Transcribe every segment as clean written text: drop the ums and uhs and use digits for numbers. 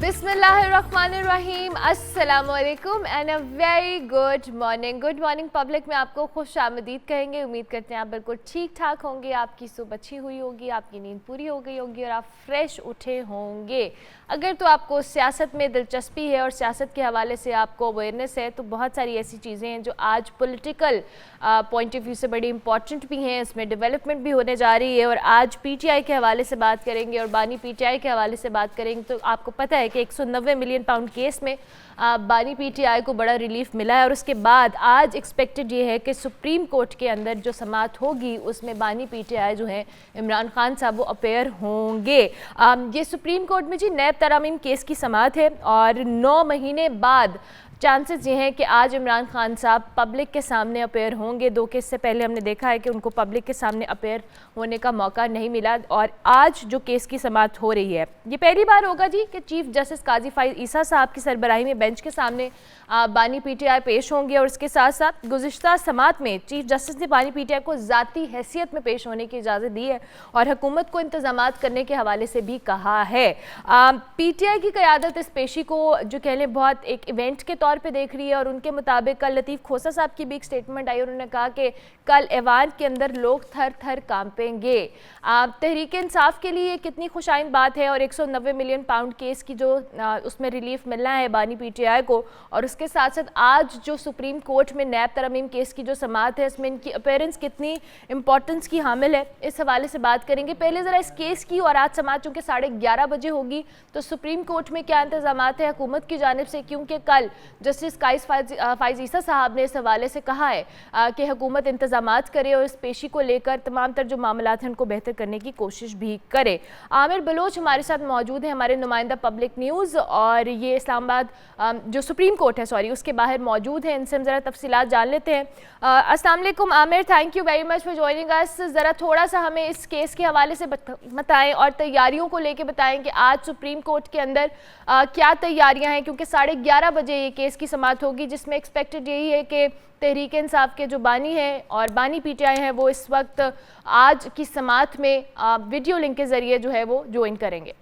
बिस्मिल्लाहिर्रहमानिर्रहीम, अस्सलामुअलैकुम and a very good morning public में आपको खुश आमदीद कहेंगे। उम्मीद करते हैं आप बिल्कुल ठीक ठाक होंगे, आपकी सुबह अच्छी हुई होगी, आपकी नींद पूरी हो गई होगी और आप फ्रेश उठे होंगे। अगर तो आपको सियासत में दिलचस्पी है और सियासत के हवाले से आपको अवेयरनेस है तो बहुत सारी ऐसी चीज़ें हैं जो आज पॉलिटिकल पॉइंट ऑफ व्यू से बड़ी इंपॉर्टेंट भी हैं, इसमें डेवलपमेंट भी होने जा रही है। और आज पीटीआई के हवाले से बात करेंगे और बानी पीटीआई के हवाले से बात करेंगे। तो आपको पता है कि 190 मिलियन पाउंड केस में बानी पीटीआई को बड़ा रिलीफ मिला है और उसके बाद आज एक्सपेक्टेड ये है कि सुप्रीम कोर्ट के अंदर जो समाअत होगी उसमें बानी पीटीआई जो है इमरान खान साहब वो अपेयर होंगे। ये सुप्रीम कोर्ट में जी नैब तरामीम केस की समाअत है और 9 महीने बाद चांसेस ये हैं कि आज इमरान खान साहब पब्लिक के सामने अपेयर होंगे। 2 केस से पहले हमने देखा है कि उनको पब्लिक के सामने अपेयर होने का मौका नहीं मिला और आज जो केस की समाअत हो रही है ये पहली बार होगा जी कि चीफ जस्टिस काजी फाइज ईसा साहब की सरबराही में बेंच के सामने बानी पीटीआई पेश होंगे। और इसके साथ साथ गुज़िश्ता समाअत में चीफ जस्टिस ने बानी पीटीआई को ज़ाती हैसियत में पेश होने की इजाज़त दी है और हुकूमत को इंतजामात करने के हवाले से भी कहा है। पीटीआई की क़यादत इस पेशी को जो कह लें बहुत एक इवेंट के तौर पे देख रही है और उनके मुताबिक कल लतीफ़ खोसा साहब की भी एक स्टेटमेंट आई और उन्होंने कहा कि कल ऐवान के अंदर लोग थर थर कांपेंगे। तहरीक इंसाफ के लिए कितनी खुशाइन बात है और 190 मिलियन पाउंड केस की जो उसमें रिलीफ मिलना है बानी पीटीआई को और उसके साथ साथ आज जो सुप्रीम कोर्ट में नैब तरमीम केस की जो समाअत है इसमें इनकी अपीयरेंस कितनी इंपॉर्टेंस की हामिल है, इस हवाले से बात करेंगे। पहले ज़रा इस केस की और आज समाअत चूँकि 11:30 बजे होगी तो सुप्रीम कोर्ट में क्या इंतजाम है हुकूमत की जानिब से, क्योंकि कल जस्टिस काइस फाइज ईसा साहब ने इस हवाले से कहा है कि हुकूमत इंतजामात करे और इस पेशी को लेकर तमाम तर जो मामलात हैं उनको बेहतर करने की कोशिश भी करे। आमिर बलोच हमारे साथ मौजूद हैं, हमारे नुमाइंदा पब्लिक न्यूज़, और ये इस्लामाबाद जो सुप्रीम कोर्ट है उसके बाहर मौजूद हैं। इनसे हम ज़रा तफसीलात जान लेते हैं। अस्सलाम वालेकुम Aamir, thank you very much for joining us. ज़रा थोड़ा सा हमें इस केस के हवाले से बताएं और तैयारियों को लेके बताएं कि आज सुप्रीम कोर्ट के अंदर क्या तैयारियां हैं, क्योंकि 11:30 बजे ये केस की समाअत होगी जिसमें एक्सपेक्टेड यही है कि तहरीक इंसाफ के जो बानी हैं और बानी पीटीआई हैं वो इस वक्त आज की समाअत में वीडियो लिंक के ज़रिए जो है वो ज्वाइन करेंगे।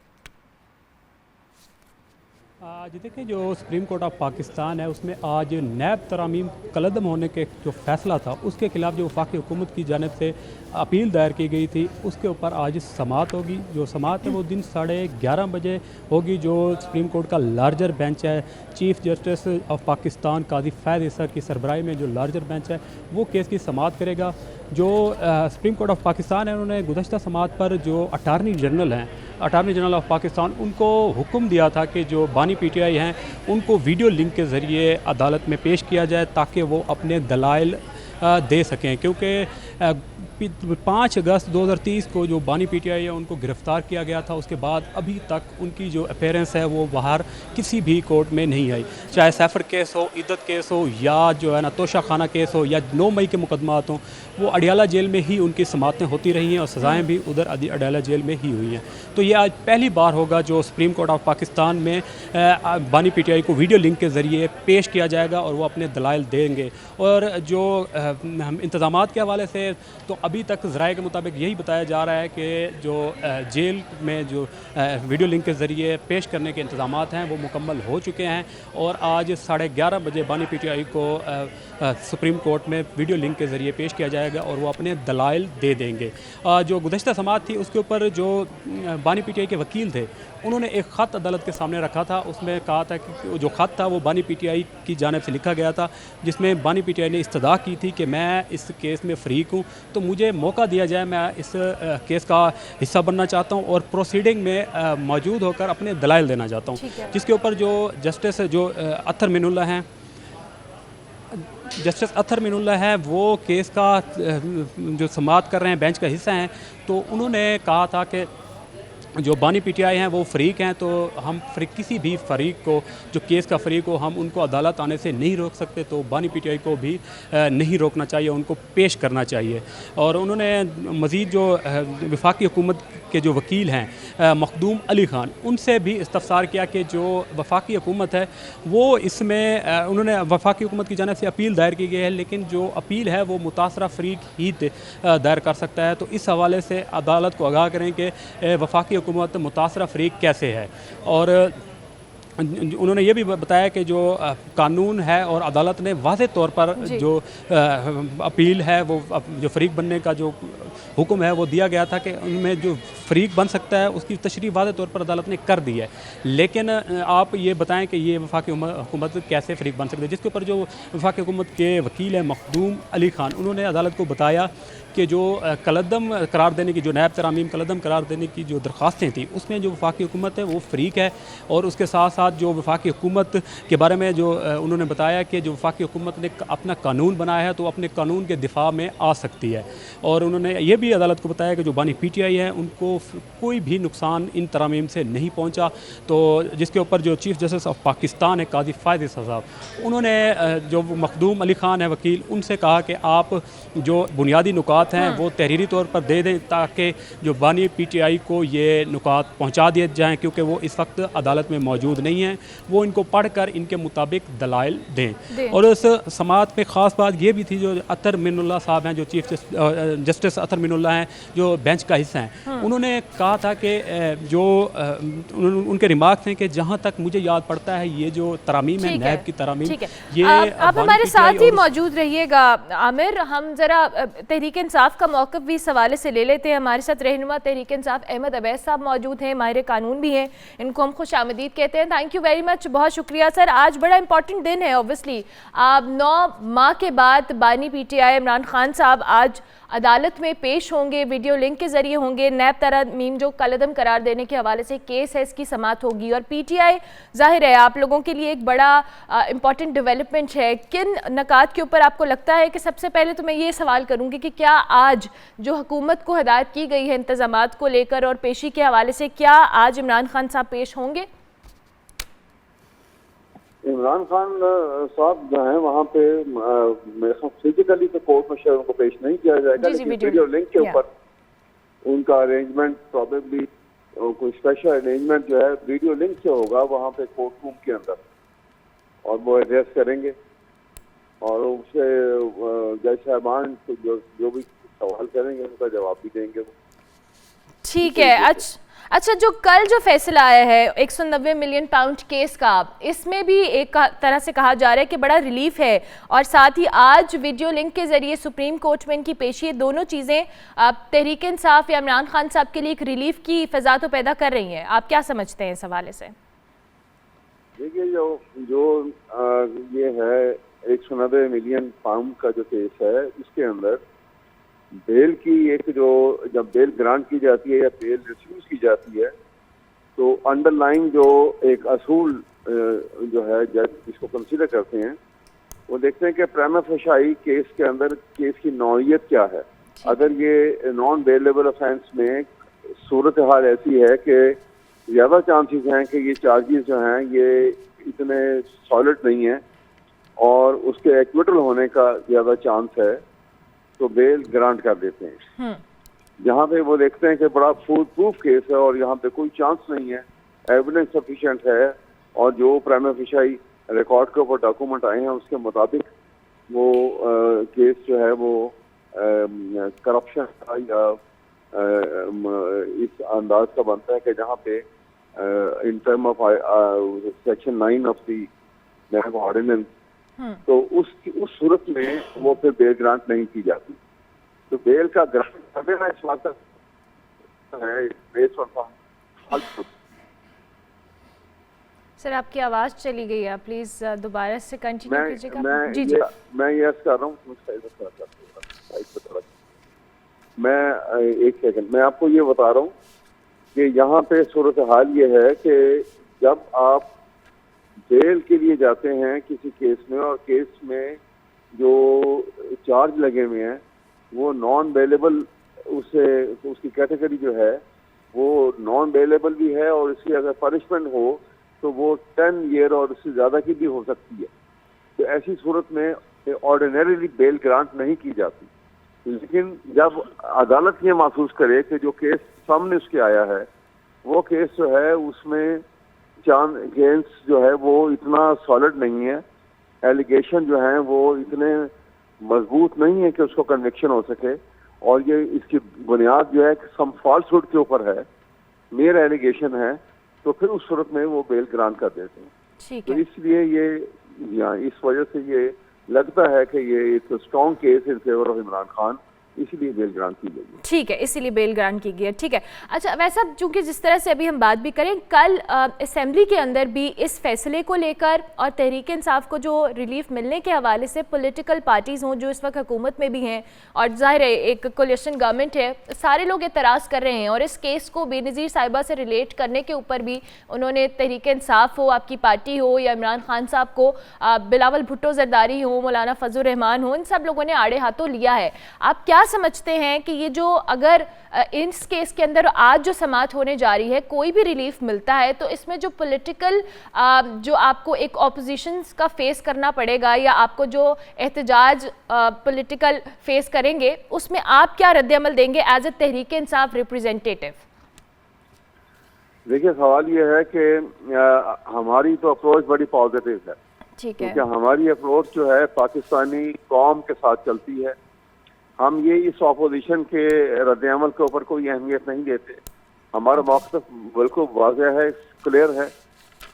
जी देखिए, जो सुप्रीम कोर्ट ऑफ पाकिस्तान है उसमें आज नैब तरामीम कलअदम होने के जो फैसला था उसके खिलाफ जो वफाकी हुकूमत की जानिब से अपील दायर की गई थी उसके ऊपर आज समाअत होगी। जो समाअत है वो दिन 11:30 बजे होगी। जो सुप्रीम कोर्ट का लार्जर बेंच है, चीफ जस्टिस ऑफ पाकिस्तान काजी फाइज ईसा की सरबराही में जो लार्जर बेंच है वो केस की समाअत करेगा। जो सुप्रीम कोर्ट ऑफ पाकिस्तान है उन्होंने गुज़श्ता समाअत पर जो अटारनी जनरल ऑफ पाकिस्तान उनको हुक्म दिया था कि जो बानी पीटीआई हैं उनको वीडियो लिंक के ज़रिए अदालत में पेश किया जाए ताकि वो अपने दलाइल दे सकें, क्योंकि 5 अगस्त 2030 को जो बानी पीटीआई है उनको गिरफ़्तार किया गया था। उसके बाद अभी तक उनकी जो अपीयरेंस है वो बाहर किसी भी कोर्ट में नहीं आई, चाहे सैफर केस हो, इद्दत केस हो या जो है ना तोशा खाना केस हो या 9 मई के मुकदमात हों, वो अडियाला जेल में ही उनकी समाअतें होती रही हैं और सज़ाएँ भी उधर अडियाला जेल में ही हुई हैं। तो ये आज पहली बार होगा जो सुप्रीम कोर्ट ऑफ पाकिस्तान में बानी पीटीआई को वीडियो लिंक के ज़रिए पेश किया जाएगा और वो अपने दलाइल देंगे। और जो इंतज़ामात के हवाले से तो अभी तक ज़राए के मुताबिक यही बताया जा रहा है कि जो जेल में जो वीडियो लिंक के ज़रिए पेश करने के इंतज़ामात हैं वो मुकम्मल हो चुके हैं और आज 11:30 बजे बानी पीटीआई को सुप्रीम कोर्ट में वीडियो लिंक के ज़रिए पेश किया जाएगा और वो अपने दलाइल दे देंगे। जो गुज़श्ता समाअत थी उसके ऊपर जो बानी पीटीआई के वकील थे उन्होंने एक ख़त अदालत के सामने रखा था। उसमें कहा था कि जो ख़त था वो बानी पीटीआई की जानिब से लिखा गया था जिसमें बानी पीटीआई ने इस्तदा की थी कि मैं इस केस में फ़रीक हूँ तो मुझे मौका दिया जाए, मैं इस केस का हिस्सा बनना चाहता हूँ और प्रोसीडिंग में मौजूद होकर अपने दलाइल देना चाहता हूँ। जिसके ऊपर जो जस्टिस जो अत्तर मिनुल्लाह हैं वो केस का जो समाअत कर रहे हैं, बेंच का हिस्सा हैं, तो उन्होंने कहा था कि जो बानी पीटीआई हैं वो फ़रीक हैं तो हम किसी भी फ़रीक को जो केस का फ़रीक हो हम उनको अदालत आने से नहीं रोक सकते, तो बानी पीटीआई को भी नहीं रोकना चाहिए, उनको पेश करना चाहिए। और उन्होंने मज़ीद जो वफाकी हुकूमत के जो वकील हैं मखदूम अली ख़ान उनसे भी इस्तफ़सार किया कि जो वफाकी हुकूमत है वो इसमें उन्होंने वफाकी हुकूमत की जानिब से अपील दायर की गई है, लेकिन जो अपील है वो मुतासरा फ़रीक ही दायर कर सकता है। तो इस हवाले से अदालत को आगाह करें कि वफाकी हुकूमत मुतासरा फ़रीक कैसे है। और उन्होंने ये भी बताया कि जो कानून है और अदालत ने वाज़े तौर पर जो अपील है वो जो फ़रीक बनने का जो हुक्म है वो दिया गया था कि उनमें जो फ़रीक बन सकता है उसकी तशरीह वाज़े तौर पर अदालत ने कर दी है। लेकिन आप ये बताएं कि ये वफाकी हुकूमत कैसे फ़रीक बन सकती है, जिसके ऊपर जो वफाकी हुकूमत के वकील हैं मखदूम अली ख़ान, उन्होंने अदालत को बताया कि जो कलदम करार देने की, जो नैब तरामीम कलदम करार देने की जो दरख्वास्तें थी उसमें जो वफाकी हुकूमत है वो फ़रीक है। और उसके साथ साथ जो वफाकी हुकूमत के बारे में जो उन्होंने बताया कि जो वफाकी हुकूमत ने अपना कानून बनाया है तो अपने कानून के दिफा में आ सकती है। और उन्होंने ये भी अदालत को बताया कि जो बानी PTI है उनको कोई भी नुकसान इन तरामीम से नहीं पहुँचा। तो जिसके ऊपर जो चीफ़ जस्टिस ऑफ पाकिस्तान है काजी फ़ायद साहब, उन्होंने जो मखदूम अली ख़ान है वकील, उनसे कहा कि आप जो बुनियादी नुकात हैं वो तहरीरी तौर पर दे दें ताकि जो बानी PTI को ये नुकात पहुंचा दिए जाएं, क्योंकि वो इस वक्त अदालत में मौजूद नहीं हैं। वो इनको पढ़कर इनके मुताबिक दलाइल दें। और उस समाअत में ख़ास बात ये भी थी, जो अतर मिनुल्लाह साहब हैं, जो चीफ जस्टिस अतर मिनुल्लाह हैं, जो बेंच का हिस्सा हैं, उन्होंने कहा था कि जो उनके रिमार्क्स हैं कि जहाँ तक मुझे याद पड़ता है ये जो तरामीम है नैब की तरामीम, ये आप हमारे साथ ही मौजूद रहिएगा आमिर। हम ज़रा तहरीक इंसाफ का मौक़िफ़ भी इस हवाले से ले लेते हैं। हमारे साथ रहनुमा तहरीक इंसाफ अहमद अवैस साहब मौजूद हैं, माहिर कानून भी हैं, इनको हम खुश आमदीद कहते हैं। थैंक यू वेरी मच, बहुत शुक्रिया सर। आज बड़ा इंपॉर्टेंट दिन है ऑब्वियसली। 9 माह के बाद बानी PTI इमरान खान साहब आज अदालत में पेश होंगे, वीडियो लिंक के जरिए होंगे। नैब तरामीम जो कलदम करार देने के हवाले से केस है, इसकी समाअत होगी। और PTI जाहिर है आप लोगों के लिए एक बड़ा इंपॉर्टेंट डेवलपमेंट है। किन नकात के ऊपर आपको लगता है कि सबसे पहले तो मैं ये सवाल करूँगी कि क्या आज जो हुकूमत को हिदायत की गई है इंतजामात को लेकर और पेशी के हवाले से, क्या आज इमरान खान साहब पेश होंगे? इमरान खान साहब जो हैं वहाँ पे मेरे ख्याल फिजिकली तो कोर्ट में शायद उनको पेश नहीं किया जाएगा, लेकिन वीडियो लिंक के ऊपर उनका अरेंजमेंट प्रॉबेबली कोई स्पेशल अरेंजमेंट जो है वीडियो लिंक से होगा वहाँ पे कोर्ट रूम के अंदर, और वो एड्रेस करेंगे और उससे जज साहबान जो भी सवाल करेंगे उनका जवाब भी देंगे वो। ठीक है। अच्छा, जो कल जो फैसला आया है 190 मिलियन पाउंड केस का, इसमें भी एक तरह से कहा जा रहा है कि बड़ा रिलीफ है, और साथ ही आज वीडियो लिंक के जरिए सुप्रीम कोर्ट में इनकी पेशी, दोनों चीज़ें तहरीक इंसाफ या इमरान खान साहब के लिए एक रिलीफ की फ़िज़ा तो पैदा कर रही हैं। आप क्या समझते हैं इस हवाले से? देखिए, जो ये है 190 मिलियन पाउंड का जो केस है, इसके अंदर बेल की एक जो जब बेल ग्रांट की जाती है या बेल रिफ्यूज की जाती है तो अंडरलाइन जो एक असूल जो है जज इसको कंसीडर करते हैं, वो देखते हैं कि प्राइमा फेशी केस के अंदर केस की नौइयत क्या है। अगर ये नॉन बेलेबल ऑफेंस में सूरत हाल ऐसी है कि ज़्यादा चांसेस हैं कि ये चार्जेस जो हैं ये इतने सॉलिड नहीं हैं और उसके एक्विटल होने का ज़्यादा चांस है, तो बेल ग्रांट कर देते हैं। जहाँ पे वो देखते हैं कि बड़ा फुल प्रूफ केस है और यहाँ पे कोई चांस नहीं है, एविडेंस सफिशिएंट है, और जो प्राइमा फेशी रिकॉर्ड के ऊपर डॉक्यूमेंट आए हैं उसके मुताबिक वो केस जो है वो करप्शन का या इस अंदाज का बनता है कि जहाँ पे in term of section 9 of the NAB ordinance, तो उस सूरत में वो फिर बेल ग्रांट नहीं की जाती। तो बेल का ग्रांट कर देना इस बात है बेस्ड ऑन। सर आपकी आवाज़ चली गई है, प्लीज़ दोबारा से कंटिन्यू कीजिएगा। मैं यस कर रहा हूँ। मैं एक सेकंड, मैं आपको ये बता रहा हूँ कि यहाँ पे सूरत हाल ये है कि जब आप बेल के लिए जाते हैं किसी केस में और केस में जो चार्ज लगे हुए हैं वो नॉन बेलेबल, उसकी कैटेगरी जो है वो नॉन बेलेबल भी है, और इसकी अगर पनिशमेंट हो तो वो 10 ईयर और उससे ज़्यादा की भी हो सकती है। तो ऐसी सूरत में ऑर्डिनरीली बेल ग्रांट नहीं की जाती। लेकिन जब अदालत ये महसूस करे कि जो केस सामने उसके आया है वो केस जो है उसमें चांस जो है वो इतना सॉलिड नहीं है, एलिगेशन जो है वो इतने मजबूत नहीं है कि उसको कन्विक्शन हो सके, और ये इसकी बुनियाद जो है कि सम फॉल्सहुड के ऊपर है, मेयर एलिगेशन है, तो फिर उस सूरत में वो बेल ग्रांट कर देते हैं। ठीक तो है, इसलिए ये इस वजह से ये लगता है कि ये एक strong case in favour of Imran Khan, इसलिए बेल ग्रांट की गई है। ठीक है, इसीलिए बेल ग्रांट की गई है। ठीक है, अच्छा वैसा चूंकि जिस तरह से अभी हम बात भी करें, कल असेंबली के अंदर भी इस फैसले को लेकर और तहरीक इंसाफ को जो रिलीफ मिलने के हवाले से पॉलिटिकल पार्टीज़ हों जो इस वक्त हुकूमत में भी हैं और ज़ाहिर है एक कोलिशन गवर्नमेंट है, सारे लोग एतराज़ कर रहे हैं और इस केस को बेनज़ीर साहिबा से रिलेट करने के ऊपर भी उन्होंने तहरीक इंसाफ हो, आपकी पार्टी हो या इमरान खान साहब को, बिलावल भुट्टो जरदारी हो, मौलाना फजल रहमान हो, इन सब लोगों ने आड़े हाथों लिया है। आप क्या समझते हैं कि ये जो अगर इस केस के अंदर आज जो समाअत होने जा रही है, कोई भी रिलीफ मिलता है तो इसमें जो पॉलिटिकल जो आपको एक ऑपोजिशन का फेस करना पड़ेगा या आपको जो एहतजाज पॉलिटिकल फेस करेंगे, उसमें आप क्या रद्द-ए-अमल देंगे as a Tehreek Insaf representative? देखिए, सवाल ये है कि हमारी तो अप्रोच बड़ी पॉजिटिव है, ठीक है, क्योंकि हमारी अप्रोच जो है पाकिस्तानी कौम के साथ चलती है। हम ये इस ऑपोजिशन के रद्द-ए-अमल के ऊपर कोई अहमियत नहीं देते। हमारा मौक़िफ़ बिल्कुल वाज़ेह है, क्लियर है।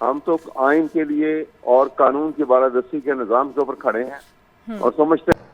हम तो आइन के लिए और कानून की बालादस्ती के निज़ाम के ऊपर खड़े हैं और समझते हैं।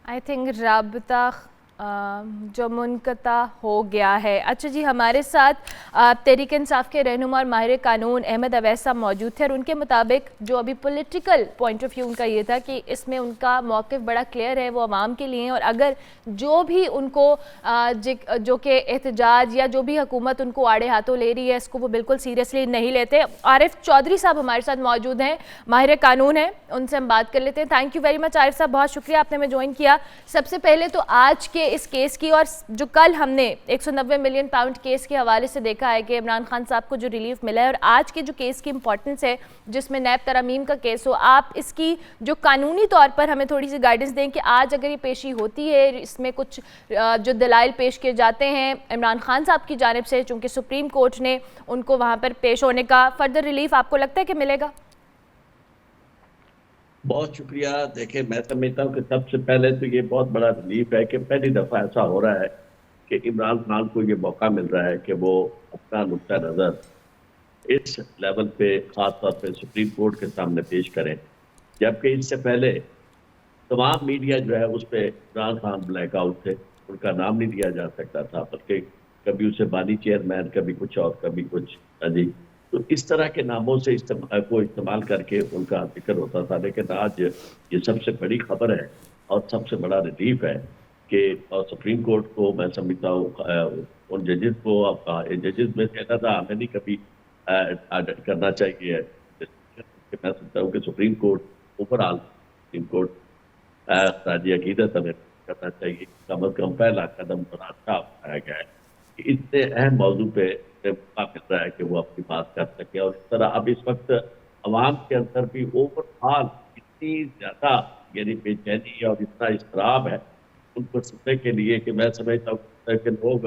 आई थिंक राबता जो मुनक़ता हो गया है। अच्छा जी, हमारे साथ तहरीक इंसाफ के रहनुमा और माहिर कानून अहमद अवैस साहब मौजूद थे और उनके मुताबिक जो अभी पॉलिटिकल पॉइंट ऑफ व्यू उनका ये था कि इसमें उनका मौक़िफ़ बड़ा क्लियर है, वो आवाम के लिए हैं और अगर जो भी उनको जो कि एहतजाज या जो भी हुकूमत उनको आड़े हाथों ले रही है, इसको वो बिल्कुल सीरियसली नहीं लेते। आरिफ चौधरी साहब हमारे साथ मौजूद हैं, माहिर कानून हैं, उनसे हम बात कर लेते हैं। Thank you very much Arif साहब, बहुत शुक्रिया आपने हमें ज्वाइन किया। सबसे पहले तो आज के इस केस की और जो कल हमने 190 मिलियन पाउंड केस के हवाले से देखा है कि इमरान खान साहब को जो रिलीफ मिला है और आज के जो केस की इंपॉर्टेंस है जिसमें नैब तरामीम का केस हो, आप इसकी जो कानूनी तौर पर हमें थोड़ी सी गाइडेंस दें कि आज अगर ये पेशी होती है, इसमें कुछ जो दलाइल पेश किए जाते हैं इमरान खान साहब की जानिब से, चूँकि सुप्रीम कोर्ट ने उनको वहाँ पर पेश होने का फर्दर रिलीफ आपको लगता है कि मिलेगा? बहुत शुक्रिया। देखिए, मैं समझता हूँ कि सबसे पहले तो ये बहुत बड़ा रिलीफ है कि पहली दफ़ा ऐसा हो रहा है कि इमरान खान को ये मौका मिल रहा है कि वो अपना नुक्ता नज़र इस लेवल पे ख़ास तौर पे सुप्रीम कोर्ट के सामने पेश करें, जबकि इससे पहले तमाम मीडिया जो है उस पर इमरान खान ब्लैक आउट थे, उनका नाम नहीं लिया जा सकता था, बल्कि कभी उसे बानी चेयरमैन, कभी कुछ और, कभी कुछ जी। तो इस तरह के नामों से इस्तेमाल करके उनका जिक्र होता था। लेकिन आज ये सबसे बड़ी खबर है और सबसे बड़ा रिलीफ है कि सुप्रीम कोर्ट को मैं समझता हूँ उन जजेस को, जजेस में से था हमें नहीं कभी करना चाहिए। मैं समझता हूँ कि supreme court overall supreme court राजी अकीदत हमें करना चाहिए। कम अज कम पहला कदम तो अच्छा उठाया गया है कि इतने अहम मौजू पे मौका मिल रहा है कि वो अपनी बात कर सके। और इस तरह अब इस वक्त अवाम के अंदर भी ओवरऑल इतनी ज़्यादा यानी बेचैनी और इतना इसराब है उनको सुनने के लिए कि मैं समझता हूँ कि लोग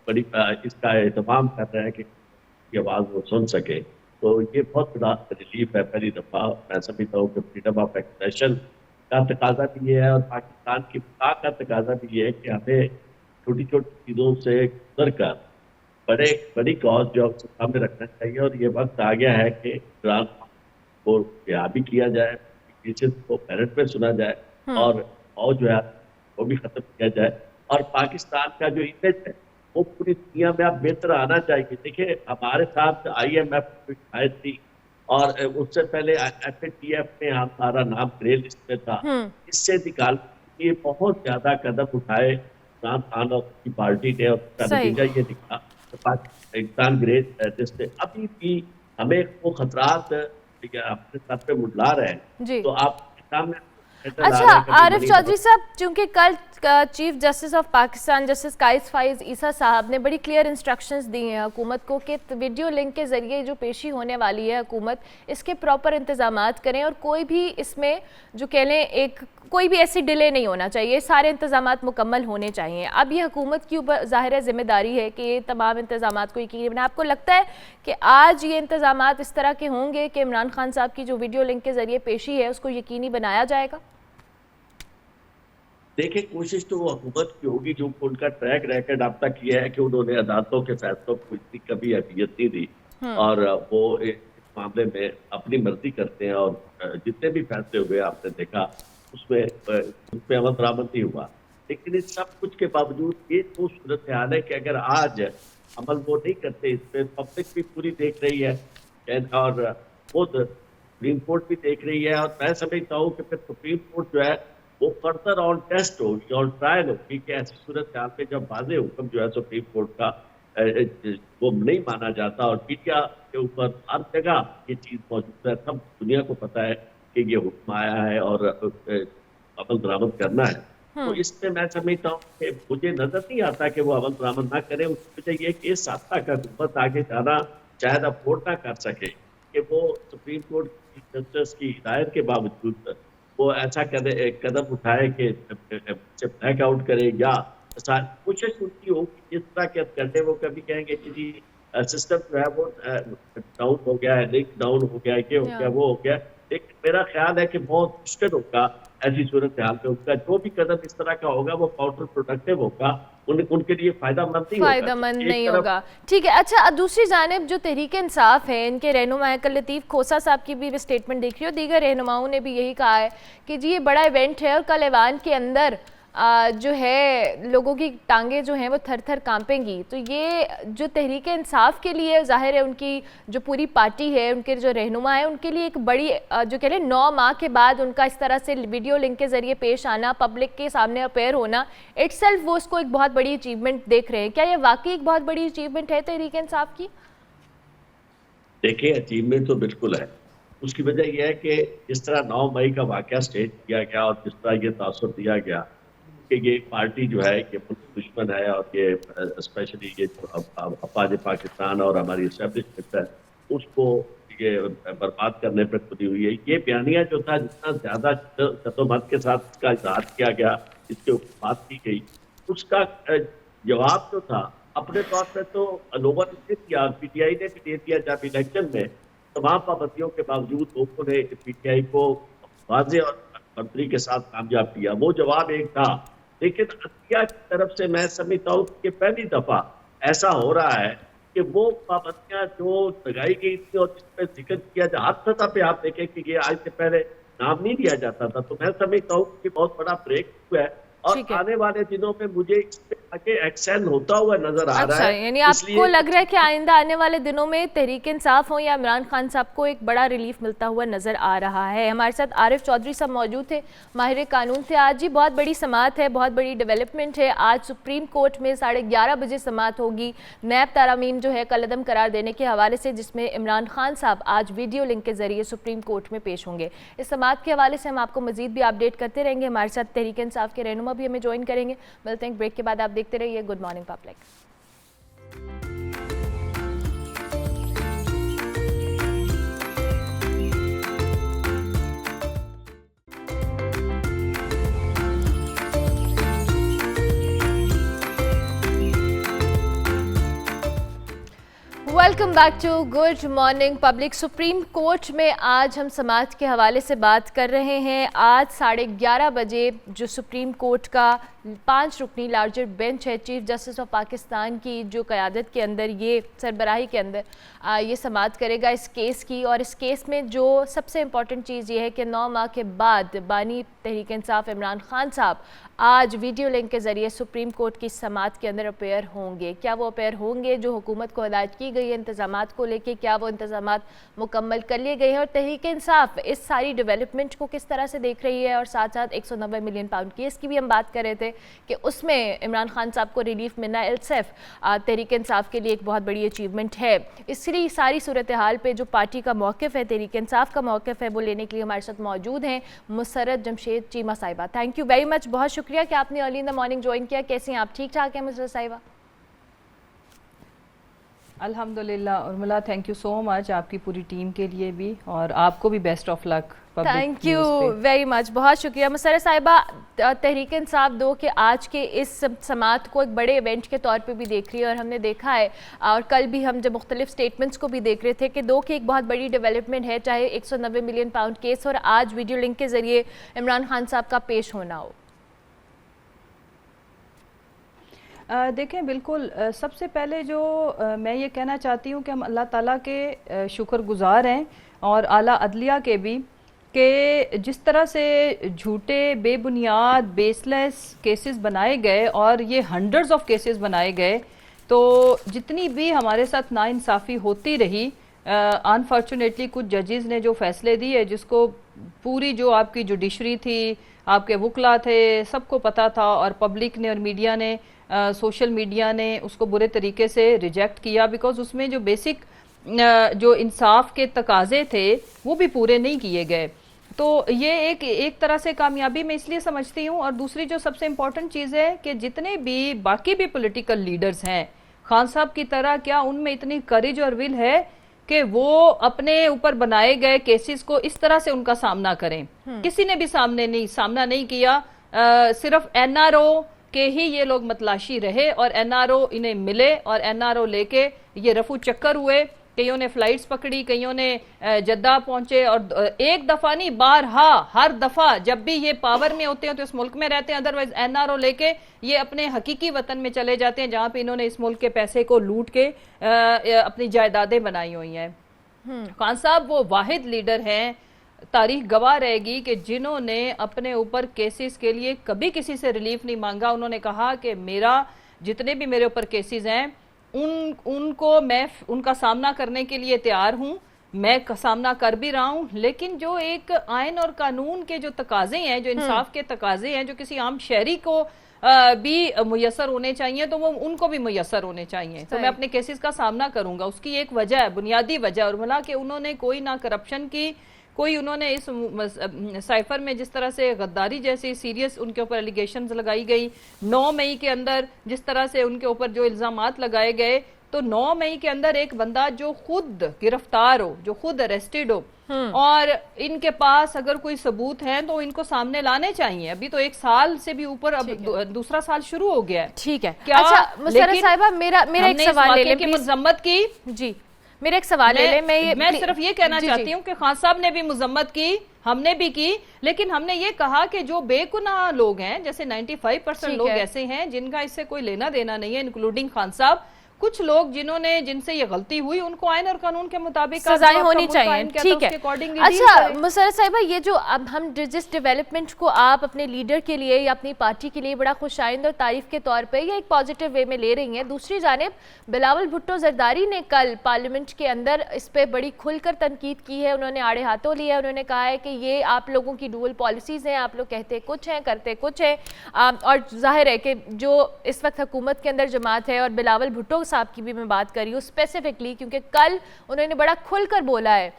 बड़ी इसका एहतमाम कर रहे हैं कि की आवाज़ वो सुन सके। तो ये बहुत बड़ा रिलीफ है। पहली दफ़ा मैं समझता हूँ कि फ्रीडम ऑफ एक्सप्रेशन का तकाजा भी ये है और पाकिस्तान की बका का तकाजा भी ये है कि हमें छोटी छोटी चीज़ों से गुजर कर बड़ी कॉज जो सामने रखना चाहिए। और ये वक्त आ गया है कि इमरान को रिहा भी किया जाए, केसेस को मेरिट पे सुना जाए और जो है वो भी खत्म किया जाए और पाकिस्तान का जो इमेज है वो पूरी दुनिया में अब बेहतर आना चाहिए। देखिए, हमारे साथ IMF की शिकायत थी और उससे पहले FATF में हमारा नाम ग्रे लिस्ट में था। इससे निकाल के बहुत ज्यादा कदम उठाए इमरान खान और उसकी पार्टी ने और उसका नतीजा ये निकला पाकिस्तान ग्रे लिस्ट में। अभी भी हमें वो खतरात अपने साथ पे मुडला रहे हैं। तो आप सामने अच्छा आरिफ चौधरी साहब, चूंकि कल chief justice of Pakistan justice Qazi Faez Isa साहब ने बड़ी क्लियर इंस्ट्रक्शंस दी हैं हुकूमत को कि वीडियो लिंक के ज़रिए जो पेशी होने वाली है हुकूमत इसके प्रॉपर इंतजामात करें और कोई भी इसमें जो कह लें कोई भी ऐसी डिले नहीं होना चाहिए, सारे इंतजामात मुकम्मल होने चाहिए। अब ये हुकूमत की ऊपर ज़ाहिर जिम्मेदारी है कि ये तमाम इंतजामात को यकीनी बनाए। आपको लगता है कि आज ये इंतजामात इस तरह के होंगे कि इमरान खान साहब की जो वीडियो लिंक के ज़रिए पेशी है उसको यकीनी बनाया जाएगा? देखिए, कोशिश तो वो हुकूमत की होगी, जो उनका ट्रैक रिकॉर्ड अब तक ये है कि उन्होंने अदालतों के फैसलों को इतनी कभी अहमियत नहीं दी और वो इस मामले में अपनी मर्जी करते हैं और जितने भी फैसले हुए आपने देखा उसमें अमल दरामद नहीं हुआ। लेकिन इस सब कुछ के बावजूद ये तो सूरत हाल है कि अगर आज अमल वो नहीं करते, इसमें पब्लिक भी पूरी देख रही है और खुद सुप्रीम कोर्ट भी देख रही है और मैं समझता हूँ कि फिर सुप्रीम कोर्ट जो है वो फर्दर ऑन टेस्ट होगी, ऑन ट्रायल होगी कि ऐसी सूरत हाल में जब वाज़ेह हुक्म जो है सुप्रीम कोर्ट का वो नहीं माना जाता और मीडिया के ऊपर हर जगह ये चीज मौजूद है, सब दुनिया को पता है कि ये हुक्म आया है और अमल दरामद करना है। तो इसमें मैं समझता हूँ कि मुझे नजर नहीं आता कि वो अमल दरामद ना करे। उसकी वजह ये कि इस हद तक हुकूमत आगे जाना शायद अफोर्ड ना कर सके कि वो सुप्रीम कोर्ट की जस्टिस की हिदायत के बावजूद वो ऐसा कदम उठाए कि ब्लैक आउट करे या कोशिश उनकी हो कि जिस तरह के करते वो कभी कहेंगे कि जी सिस्टम जो है वो डाउन हो गया है, लिंक डाउन हो गया, ये हो गया, वो हो गया। लेकिन मेरा ख्याल है कि बहुत मुश्किल होगा ऐसी सूरत हाल में उनका जो भी कदम इस तरह का होगा वो काउंटर प्रोडक्टिव होगा, उनके लिए फायदामंद नहीं होगा। ठीक है, अच्छा दूसरी जानिब जो तहरीक इंसाफ है, इनके रहनुमा अब्दुल लतीफ़ खोसा साहब की भी स्टेटमेंट देख रही हो, दीगर रहनुमाओं ने भी यही कहा है कि जी ये बड़ा इवेंट है और कल ऐवान के अंदर जो है लोगों की टांगे जो हैं वो थर थर कांपेंगी। तो ये जो तहरीक इंसाफ के लिए ज़ाहिर है उनकी जो पूरी पार्टी है, उनके जो रहनुमा है, उनके लिए एक बड़ी जो कह लें 9 माह के बाद उनका इस तरह से वीडियो लिंक के ज़रिए पेश आना, पब्लिक के सामने अपेयर होना, इटसेल्फ वो उसको एक बहुत बड़ी अचीवमेंट देख रहे हैं। क्या ये वाकई एक बहुत बड़ी अचीवमेंट है तहरीक इंसाफ की? देखिए, अचीवमेंट तो बिल्कुल है। उसकी वजह यह है कि जिस तरह 9 मई का वाक़या स्टेज किया गया और जिस तरह ये तासुर दिया गया कि ये पार्टी जो है ये दुश्मन है और ये स्पेशली ये अफवाज पाकिस्तान और हमारी एस्टेब्लिशमेंट है उसको ये बर्बाद करने पर खुदी हुई है। ये बयानिया जो था जितना ज्यादा कदोमत के साथ इसका इजहार किया गया, इसके ऊपर बात की गई, उसका जवाब जो था अपने तौर पर तो लोगों ने दिया, PTI ने भी दे दिया जब इलेक्शन में तमाम पाबंदियों के बावजूद लोगों ने PTI को वाज़ेह और मंत्री के साथ कामयाब किया। वो जवाब एक था, लेकिन अतिया की तरफ से मैं समझता हूँ कि पहली दफा ऐसा हो रहा है कि वो पाबंदियां जो लगाई गई थी और जिसमें जिक्र किया जाए, हर सतह पे आप देखें कि ये आज से पहले नाम नहीं दिया जाता था। तो मैं समझता हूँ कि बहुत बड़ा ब्रेक हुआ है और आने वाले दिनों में मुझे इसमें आगे एक्सेल होता हुआ नजर आ रहा है। यानी आपको लग रहा है कि आइंदा आने वाले दिनों में तहरीक इंसाफ हो या इमरान खान साहब को एक बड़ा रिलीफ मिलता हुआ नजर आ रहा है। हमारे साथ आरिफ चौधरी साहब मौजूद थे, माहिर कानून थे। आज जी बहुत बड़ी समाअत है, बहुत बड़ी डेवलपमेंट है। आज सुप्रीम कोर्ट में 11:30 बजे समाअत होगी नैब तरामीम जो है कलअदम करार देने के हवाले से, जिसमें इमरान खान साहब आज वीडियो लिंक के जरिए सुप्रीम कोर्ट में पेश होंगे। इस समाअत के हवाले से हम आपको मजीद भी अपडेट करते रहेंगे। हमारे साथ तहरीक इंसाफ के रहनुमा भी हमें ज्वाइन करेंगे। मिलते हैं ब्रेक के बाद, आप देखते रहिए good morning public. Welcome back to good morning public. Supreme court में आज हम समाअत के हवाले से बात कर रहे हैं। आज 11:30 बजे जो सुप्रीम कोर्ट का 5 रुकनी लार्जर बेंच है, चीफ जस्टिस ऑफ पाकिस्तान की जो क़यादत के अंदर, ये सरबराही के अंदर ये समाअत करेगा इस केस की। और इस केस में जो सबसे इम्पॉर्टेंट चीज़ ये है कि 9 माह के बाद बानी तहरीक इंसाफ इमरान खान साहब आज वीडियो लिंक के ज़रिए सुप्रीम कोर्ट की समाअत के अंदर अपेयर होंगे। क्या वो अपेयर होंगे? जो हुकूमत को हिदायत की गई है इंतज़ामात को लेके, क्या वो इंतज़ामात मुकम्मल कर लिए गए हैं? और तहरीक इंसाफ इस सारी डेवलपमेंट को किस तरह से देख रही है? और साथ साथ 190 मिलियन पाउंड केस की भी हम बात कर रहे थे कि उसमें इमरान खान साहब को रिलीफ मिलना इल्सेफ तहरीक इंसाफ के लिए एक बहुत बड़ी अचीवमेंट है। इसलिए सारी सूरत हाल पे जो पार्टी का मौक़िफ़ है, तहरीक इंसाफ का मौक़िफ़ है, वो लेने के लिए हमारे साथ मौजूद हैं मुसर्रत जमशेद चीमा साहिबा। थैंक यू वेरी मच, बहुत शुक्रिया कि आपने early in the morning join किया। कैसे हैं आप? ठीक ठाक हैं मुसर्रत साहिबा? अल्हम्दुलिल्लाह। Urmila, thank you so much आपकी पूरी टीम के लिए भी, और आपको भी best of luck. Thank you very much, बहुत शुक्रिया मुसर्रत साहिबा। तहरीक इंसाफ 2 के आज के इस समाअत को एक बड़े इवेंट के तौर पे भी देख रही है, और हमने देखा है और कल भी हम जब मुख्तलिफ स्टेटमेंट्स को भी देख रहे थे कि 2 की एक बहुत बड़ी डेवलपमेंट है, चाहे 190 मिलियन पाउंड केस और आज वीडियो लिंक के ज़रिए इमरान खान साहब का पेश होना हो। देखें बिल्कुल, सबसे पहले जो मैं ये कहना चाहती हूँ कि हम अल्लाह ताला के शुक्रगुजार हैं और आला अदलिया के भी, कि जिस तरह से झूठे बेबुनियाद बेसलेस केसेस बनाए गए और ये हंड्रेड्स ऑफ केसेस बनाए गए, तो जितनी भी हमारे साथ नाइंसाफ़ी होती रही, अनफॉर्चुनेटली कुछ जजेस ने जो फैसले दिए, जिसको पूरी जो आपकी जुडिशरी थी, आपके वकला थे, सबको पता था, और पब्लिक ने और मीडिया ने, सोशल मीडिया ने उसको बुरे तरीके से रिजेक्ट किया, बिकॉज उसमें जो बेसिक जो इंसाफ के तकाजे थे वो भी पूरे नहीं किए गए। तो ये एक तरह से कामयाबी मैं इसलिए समझती हूँ। और दूसरी जो सबसे इम्पोर्टेंट चीज़ है कि जितने भी बाकी भी पॉलिटिकल लीडर्स हैं, खान साहब की तरह, क्या उनमें इतनी करेज और विल है कि वो अपने ऊपर बनाए गए केसेस को इस तरह से उनका सामना करें? किसी ने भी सामना नहीं किया। सिर्फ एनआरओ के ही ये लोग मतलाशी रहे और एनआरओ इन्हें मिले और एनआरओ लेके ये रफू चक्कर हुए। कईयों ने फ्लाइट्स पकड़ी, कईयों ने जद्दा पहुंचे, और एक दफा नहीं, बारहा, हर दफा जब भी ये पावर में होते हैं तो इस मुल्क में रहते हैं, अदरवाइज एनआरओ लेके ये अपने हकीकी वतन में चले जाते हैं, जहां पे इन्होंने इस मुल्क के पैसे को लूट के अपनी जायदादें बनाई हुई हैं। खान साहब वो वाहिद लीडर हैं, तारीख गवाह रहेगी, कि जिन्होंने अपने ऊपर केसेस के लिए कभी किसी से रिलीफ नहीं मांगा। उन्होंने कहा कि मेरा जितने भी मेरे ऊपर केसेस हैं उनको मैं उनका सामना करने के लिए तैयार हूं, मैं सामना कर भी रहा हूं, लेकिन जो एक आयन और कानून के जो तकाजे हैं, जो इंसाफ के तकाजे हैं, जो किसी आम शहरी को भी मुयसर होने चाहिए, तो वो उनको भी मुयसर होने चाहिए। तो मैं अपने केसेस का सामना करूंगा। उसकी एक वजह है, बुनियादी वजह, और भला कि उन्होंने कोई ना करप्शन की, कोई उन्होंने इस साइफर में जिस तरह से गद्दारी जैसी सीरियस उनके ऊपर एलिगेशंस लगाई गई, 9 मई के अंदर जिस तरह से उनके ऊपर जो इल्जामात लगाए गए, तो 9 मई के अंदर एक बंदा जो खुद गिरफ्तार हो, जो खुद अरेस्टेड हो, और इनके पास अगर कोई सबूत है तो इनको सामने लाने चाहिए। अभी तो 1 साल से भी ऊपर, अब दूसरा साल शुरू हो गया है। ठीक है, क्या? अच्छा मुसर्रत साहिबा, मेरा एक सवाल ले लें, मजम्मत की। जी, मेरा एक सवाल ले लें। मैं सिर्फ ये कहना चाहती हूँ कि खान साहब ने भी मजम्मत की, हमने भी की, लेकिन हमने ये कहा कि जो बेगुनाह लोग हैं, जैसे 95% लोग ऐसे हैं जिनका इससे कोई लेना देना नहीं है, इंक्लूडिंग खान साहब, कुछ लोग जिनसे ये गलती हुई, उनको आयन और कानून के मुताबिक सजाएं होनी चाहिए। ठीक है, अच्छा मुसर्रत साहिबा, ये जो अब हम जिस डेवलपमेंट को आप अपने लीडर के लिए या अपनी पार्टी के लिए बड़ा खुशाइंद और तारीफ के तौर पे या एक पॉजिटिव वे में ले रही हैं, दूसरी जानिब बिलावल भुट्टो जरदारी ने कल पार्लियामेंट के अंदर इस पर बड़ी खुलकर तनकीद की है। उन्होंने आड़े हाथों लिया, उन्होंने कहा है कि ये आप लोगों की डुअल पॉलिसीज़ हैं, आप लोग कहते कुछ हैं करते कुछ हैं, और जाहिर है कि जो इस वक्त हुकूमत के अंदर जमात है, और बिलावल भुट्टो साहब की भी मैं बात कर रही हूँ स्पेसिफिकली, क्योंकि कल उन्होंने बड़ा खुलकर बोला है,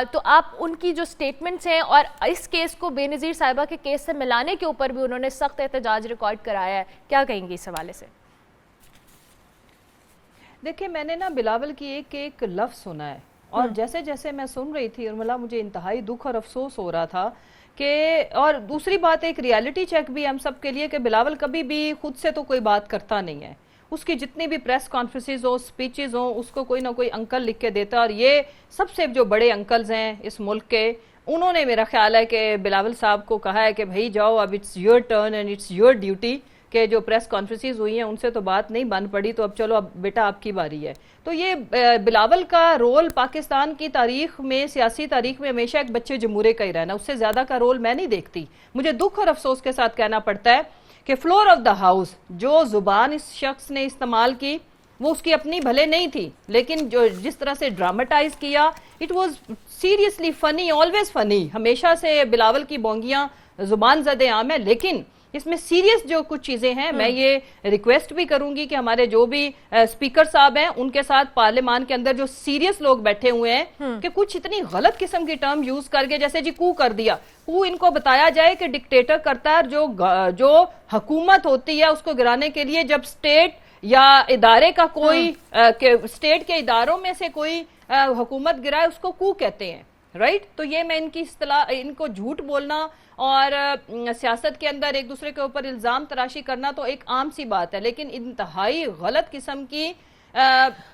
तो आप उनकी जो स्टेटमेंट्स हैं और इस केस को बेनज़ीर साहिबा के केस से मिलाने के ऊपर भी उन्होंने सख्त एहतजाज रिकॉर्ड कराया है, क्या कहेंगे इस हवाले से? देखिए, मैंने ना बिलावल की एक लफ्ज़ सुना है, और जैसे जैसे मैं सुन रही थी उर्मिला, मुझे इंतहाई दुख और अफसोस हो रहा था कि, और दूसरी बात एक रियलिटी चेक भी हम सब के लिए, कि बिलावल कभी भी खुद से तो कोई बात करता नहीं है। उसकी जितनी भी प्रेस कॉन्फ्रेंसेस हो, स्पीचेस हो, उसको कोई ना कोई अंकल लिख के देता है, और ये सबसे जो बड़े अंकल्स हैं इस मुल्क के, उन्होंने मेरा ख्याल है कि बिलावल साहब को कहा है कि भाई जाओ, अब it's your turn and it's your duty, कि जो प्रेस कॉन्फ्रेंसेस हुई हैं उनसे तो बात नहीं बन पड़ी, तो अब चलो, अब बेटा आपकी बारी है। तो ये बिलावल का रोल पाकिस्तान की तारीख में, सियासी तारीख में, हमेशा एक बच्चे जमूरे का ही रहना, उससे ज्यादा का रोल मैं नहीं देखती। मुझे दुख और अफसोस के साथ कहना पड़ता है कि फ्लोर ऑफ द हाउस जो जुबान इस शख्स ने इस्तेमाल की, वो उसकी अपनी भले नहीं थी, लेकिन जो जिस तरह से ड्रामेटाइज किया, it was seriously funny, always funny. हमेशा से बिलावल की बोंगियां जुबान ज़दे आम है, लेकिन इसमें सीरियस जो कुछ चीजें हैं, मैं ये रिक्वेस्ट भी करूंगी कि हमारे जो भी स्पीकर साहब हैं, उनके साथ पार्लियामान के अंदर जो सीरियस लोग बैठे हुए हैं, कि कुछ इतनी गलत किस्म की टर्म यूज करके, जैसे जी कू कर दिया, कू इनको बताया जाए कि डिक्टेटर करता है, जो हुकूमत होती है उसको गिराने के लिए, जब स्टेट या इदारे का कोई स्टेट के इदारों में से कोई हुकूमत गिराए, उसको कू कहते हैं, राइट? तो ये मैं इनकी इस्तिलाह, इनको झूठ बोलना और सियासत के अंदर एक दूसरे के ऊपर इल्जाम तराशी करना तो एक आम सी बात है, लेकिन इंतहाई गलत किस्म की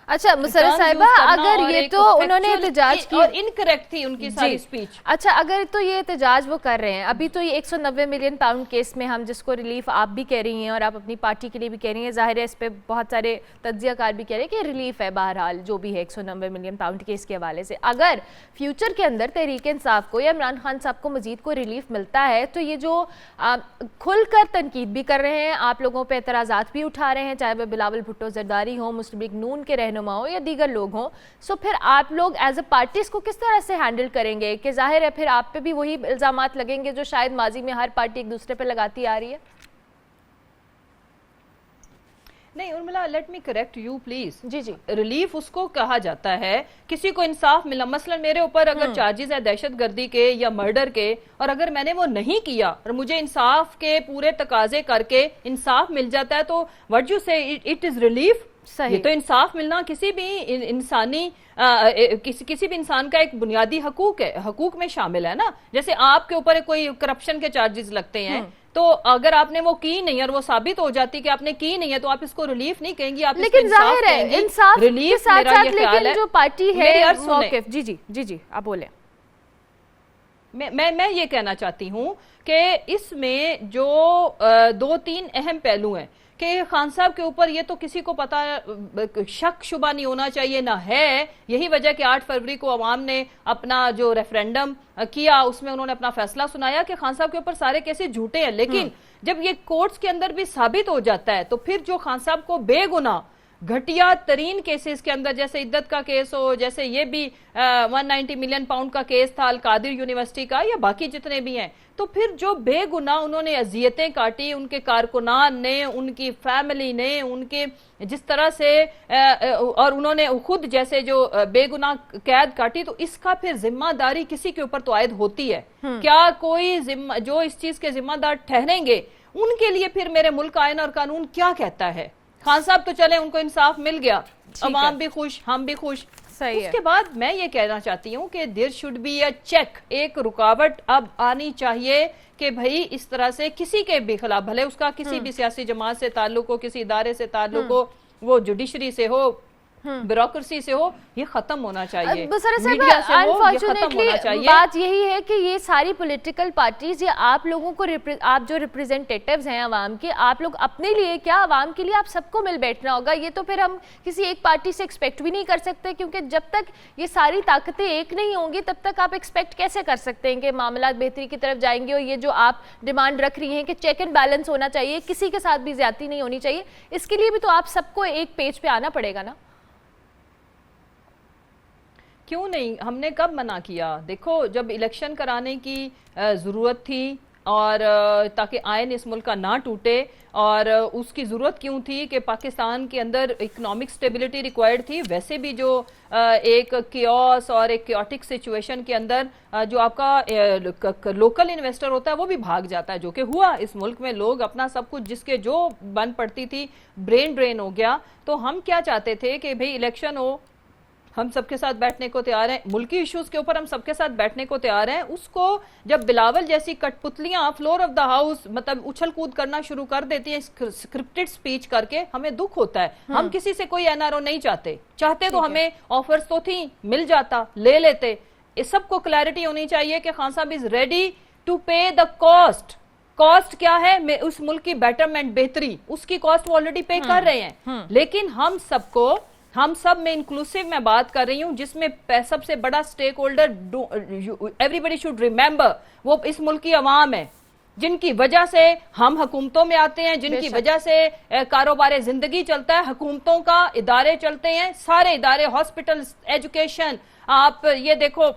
अच्छा मुसर्रत terms साहिबा, use करना अगर और ये एक तो उन्होंने factual एहतजाज की और इनकरेक्ट थी उनकी सारी जी। स्पीच। अच्छा, अगर तो ये एहतजाज वो कर रहे हैं, अभी तो ये 190 मिलियन पाउंड केस में हम जिसको रिलीफ आप भी कह रही हैं और आप अपनी पार्टी के लिए भी कह रही हैं, जाहिर है इस पे बहुत सारे तज्जियाकार भी कह रहे हैं कि रिलीफ है बहरहाल जो भी है 190 मिलियन पाउंड केस के हवाले से। अगर फ्यूचर के अंदर तहरीक इंसाफ को या इमरान खान साहब को मजीद को रिलीफ मिलता है तो ये जो खुलकर तनकीद भी कर रहे हैं, आप लोगों पर एतराज़ात भी उठा रहे हैं, चाहे वह बिलावल भुट्टो जरदारी हो, मुस्लिम लीग नून के रहनुमा हो या दीगर लोग हों, सो फिर आप लोग एज अ पार्टी इसको किस तरह से हैंडल करेंगे? कि जाहिर है फिर आप पे भी वही इल्ज़ामात लगेंगे जो शायद माजी में हर पार्टी एक दूसरे पे लगाती आ रही है। नहीं Urmila, let me correct you please. जी जी, रिलीफ उसको कहा जाता है किसी को इंसाफ मिला, मसलन मेरे ऊपर अगर चार्जेस है दहशतगर्दी के या मर्डर के और अगर मैंने वो नहीं किया और मुझे इंसाफ के पूरे तकाजे करके इंसाफ मिल जाता है तो व्हाट यू से इट इज रिलीफ। सही। ये तो इंसाफ मिलना किसी भी इंसानी किसी भी इंसान का एक बुनियादी हकूक है, हकूक में शामिल है ना। जैसे आपके ऊपर कोई करप्शन के चार्जेस लगते हैं तो अगर आपने वो की नहीं और वो साबित हो जाती कि आपने की नहीं है तो आप इसको रिलीफ नहीं कहेंगी, आप लेकिन जाहिर है इंसाफ के साथ साथ लेकिन जो पार्टी है मौक़िफ़। जी जी जी जी, आप बोले। मैं ये कहना चाहती हूं कि इसमें जो 2-3 अहम पहलू हैं कि खान साहब के ऊपर ये तो किसी को पता शक शुबा नहीं होना चाहिए ना है। यही वजह कि 8 फरवरी को अवाम ने अपना जो रेफरेंडम किया उसमें उन्होंने अपना फैसला सुनाया कि खान साहब के ऊपर सारे केसेस झूठे हैं। लेकिन जब ये कोर्ट्स के अंदर भी साबित हो जाता है तो फिर जो खान साहब को बेगुनाह घटिया तरीन केसेस के अंदर, जैसे इद्दत का केस हो, जैसे ये भी 190 मिलियन पाउंड का केस था अल कादिर यूनिवर्सिटी का, या बाकी जितने भी हैं, तो फिर जो बेगुनाह उन्होंने अजियतें काटी, उनके कारकुनान ने, उनकी फैमिली ने, उनके जिस तरह से और उन्होंने खुद जैसे जो बेगुनाह कैद काटी, तो इसका फिर जिम्मेदारी किसी के ऊपर तो आयद होती है। क्या कोई जो इस चीज के जिम्मेदार ठहरेंगे उनके लिए फिर मेरे मुल्क आईन और कानून क्या कहता है? खान साहब तो चले, उनको इंसाफ मिल गया, अवाम भी खुश, हम भी खुश। सही उसके बाद मैं ये कहना चाहती हूँ कि there should be a check, एक रुकावट अब आनी चाहिए कि भाई इस तरह से किसी के भी खिलाफ, भले उसका किसी भी सियासी जमात से ताल्लुक हो, किसी इदारे से ताल्लुक हो, वो जुडिशरी से हो, ब्यूरोक्रेसी से हो, ये खत्म होना चाहिए, मीडिया से हो, ये खत्म होना चाहिए। बात यही है कि ये सारी पॉलिटिकल पार्टीज या आप लोगों को आप जो रिप्रेजेंटेटिव्स हैं आवाम के, आप लोग अपने लिए क्या आवाम के लिए आप सबको मिल बैठना होगा। ये तो फिर हम किसी एक पार्टी से एक्सपेक्ट भी नहीं कर सकते, क्योंकि जब तक ये सारी ताकतें एक नहीं होंगी तब तक आप एक्सपेक्ट कैसे कर सकते हैं कि मामला बेहतरी की तरफ जाएंगे। और ये जो आप डिमांड रख रही हैं कि चेक एंड बैलेंस होना चाहिए, किसी के साथ भी ज्यादती नहीं होनी चाहिए, इसके लिए भी तो आप सबको एक पेज पे आना पड़ेगा ना। क्यों नहीं, हमने कब मना किया? देखो, जब इलेक्शन कराने की ज़रूरत थी और ताकि आयन इस मुल्क का ना टूटे, और उसकी ज़रूरत क्यों थी कि पाकिस्तान के अंदर इकोनॉमिक स्टेबिलिटी रिक्वायर्ड थी, वैसे भी जो एक कियोस और एक क्योटिक सिचुएशन के अंदर जो आपका लोकल इन्वेस्टर होता है वो भी भाग जाता है, जो कि हुआ इस मुल्क में। लोग अपना सब कुछ जिसके जो बन पड़ती थी ब्रेन ड्रेन हो गया। तो हम क्या चाहते थे कि भाई इलेक्शन हो, हम सबके साथ बैठने को तैयार हैं, मुल्की इश्यूज के ऊपर हम सबके साथ बैठने को तैयार हैं। उसको जब बिलावल जैसी कठपुतलियां फ्लोर ऑफ द हाउस मतलब उछल कूद करना शुरू कर देती हैं स्क्रिप्टेड स्पीच करके, हमें दुख होता है। हम किसी से कोई एनआरओ नहीं चाहते तो हमें ऑफर्स तो थी, मिल जाता, ले लेते। इस सबको क्लैरिटी होनी चाहिए कि खान साहब इज रेडी टू पे द कॉस्ट। कॉस्ट क्या है? उस मुल्क की बेटरमेंट, बेहतरी, उसकी कॉस्ट वो ऑलरेडी पे कर रहे हैं। लेकिन हम सब में इंक्लूसिव मैं बात कर रही हूं, जिसमें सबसे बड़ा stake holder everybody should remember वो इस मुल्क की अवाम है, जिनकी वजह से हम हुकूमतों में आते हैं, जिनकी वजह से कारोबार जिंदगी चलता है, हुकूमतों का इदारे चलते हैं, सारे इदारे, हॉस्पिटल, एजुकेशन, आप ये देखो,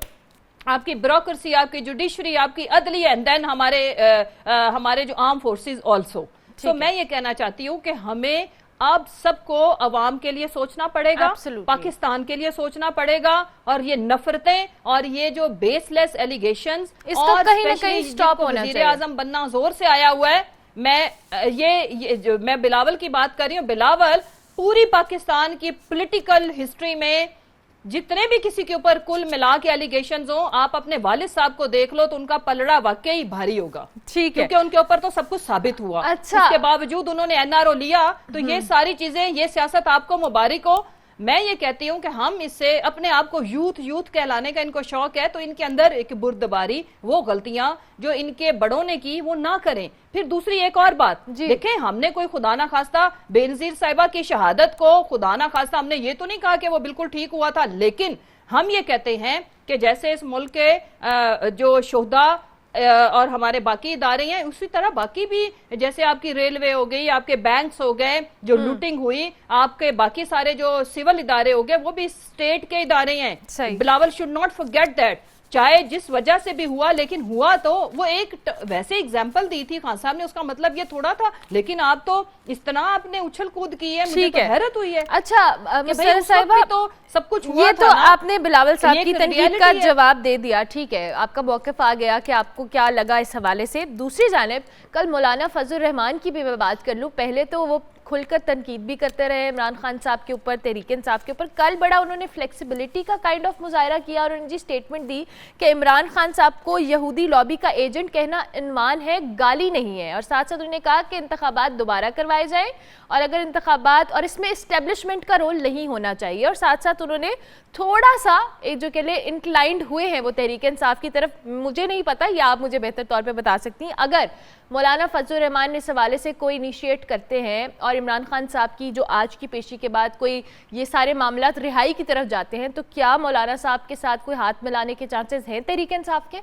आपकी ब्यूरोक्रेसी, आपकी जुडिशरी, आपकी अदलिया, एंड देन हमारे जो आर्म फोर्सेस ऑल्सो। सो मैं ये कहना चाहती हूँ कि हमें अब सबको अवाम के लिए सोचना पड़ेगा, पाकिस्तान के लिए सोचना पड़ेगा, और ये नफरतें और ये जो बेसलेस एलिगेशंस, इसका कहीं ना कहीं स्टॉप होना चाहिए। वज़ीर आज़म बनना जोर से आया हुआ है। मैं बिलावल की बात कर रही हूँ। बिलावल पूरी पाकिस्तान की पॉलिटिकल हिस्ट्री में जितने भी किसी के ऊपर कुल मिला के एलिगेशंस हो, आप अपने वालिद साहब को देख लो तो उनका पलड़ा वाकई भारी होगा। ठीक है, क्योंकि उनके ऊपर तो सब कुछ साबित हुआ। अच्छा, उसके बावजूद उन्होंने एनआरओ लिया। तो ये सारी चीजें, ये सियासत आपको मुबारक हो। मैं ये कहती हूँ कि हम इससे अपने आप को यूथ कहलाने का इनको शौक है, तो इनके अंदर एक बुर्दबारी, वो गलतियां जो इनके बड़ों ने की वो ना करें। फिर दूसरी एक और बात, देखें, हमने कोई खुदा ना खास्ता बेनजीर साहिबा की शहादत को खुदा ना खास्ता हमने ये तो नहीं कहा कि वो बिल्कुल ठीक हुआ था, लेकिन हम ये कहते हैं कि जैसे इस मुल्क के जो शोहदा और हमारे बाकी इदारे हैं, उसी तरह बाकी भी, जैसे आपकी रेलवे हो गई, आपके बैंक्स हो गए, जो लूटिंग हुई, आपके बाकी सारे जो सिविल इदारे हो गए, वो भी स्टेट के इदारे हैं। Bilawal should not forget that, चाहे जिस वजह से भी हुआ, लेकिन हुआ तो वो एक वैसे एग्जाम्पल दी थी खान साहब ने, उसका मतलब ये थोड़ा था, लेकिन आप तो इस तरह आपने उछल कूद की है, मुझे तो हैरत हुई है। अच्छा मुसर्रत साहिबा, तो सब कुछ हुआ ये था तो ना? आपने बिलावल साहब की तनकीद का है। जवाब दे दिया, ठीक है, आपका मौक़िफ़ आ गया कि आपको क्या लगा इस हवाले से। दूसरी जानिब कल मौलाना फजल रहमान की भी मैं बात कर लूँ, पहले तो वो खुलकर तनकीद भी करते रहे इमरान खान साहब के ऊपर, तहरीक इंसाफ के ऊपर, कल बड़ा उन्होंने फ्लेक्सिबिलिटी का काइंड ऑफ मुजाहरा किया और उन्होंने जी स्टेटमेंट दी कि इमरान खान साहब को यहूदी लॉबी का एजेंट कहना इनवान है, गाली नहीं है, और साथ साथ उन्होंने कहा कि इंतखाबात दोबारा करवाए जाएं और अगर इंतखाबात, और इसमें इस्टेब्लिशमेंट का रोल नहीं होना चाहिए, और साथ साथ उन्होंने थोड़ा सा एक जो के लिए इंक्लाइंड हुए हैं वो तहरीक इंसाफ की तरफ, मुझे नहीं पता, या आप मुझे बेहतर तौर पे बता सकती हैं, अगर मौलाना फजल रहमान इस हवाले से कोई इनिशिएट करते हैं और इमरान खान साहब की जो आज की पेशी के बाद कोई ये सारे मामलात रिहाई की तरफ जाते हैं, तो क्या मौलाना साहब के साथ कोई हाथ मिलाने के चांसेस हैं तहरीक इंसाफ के?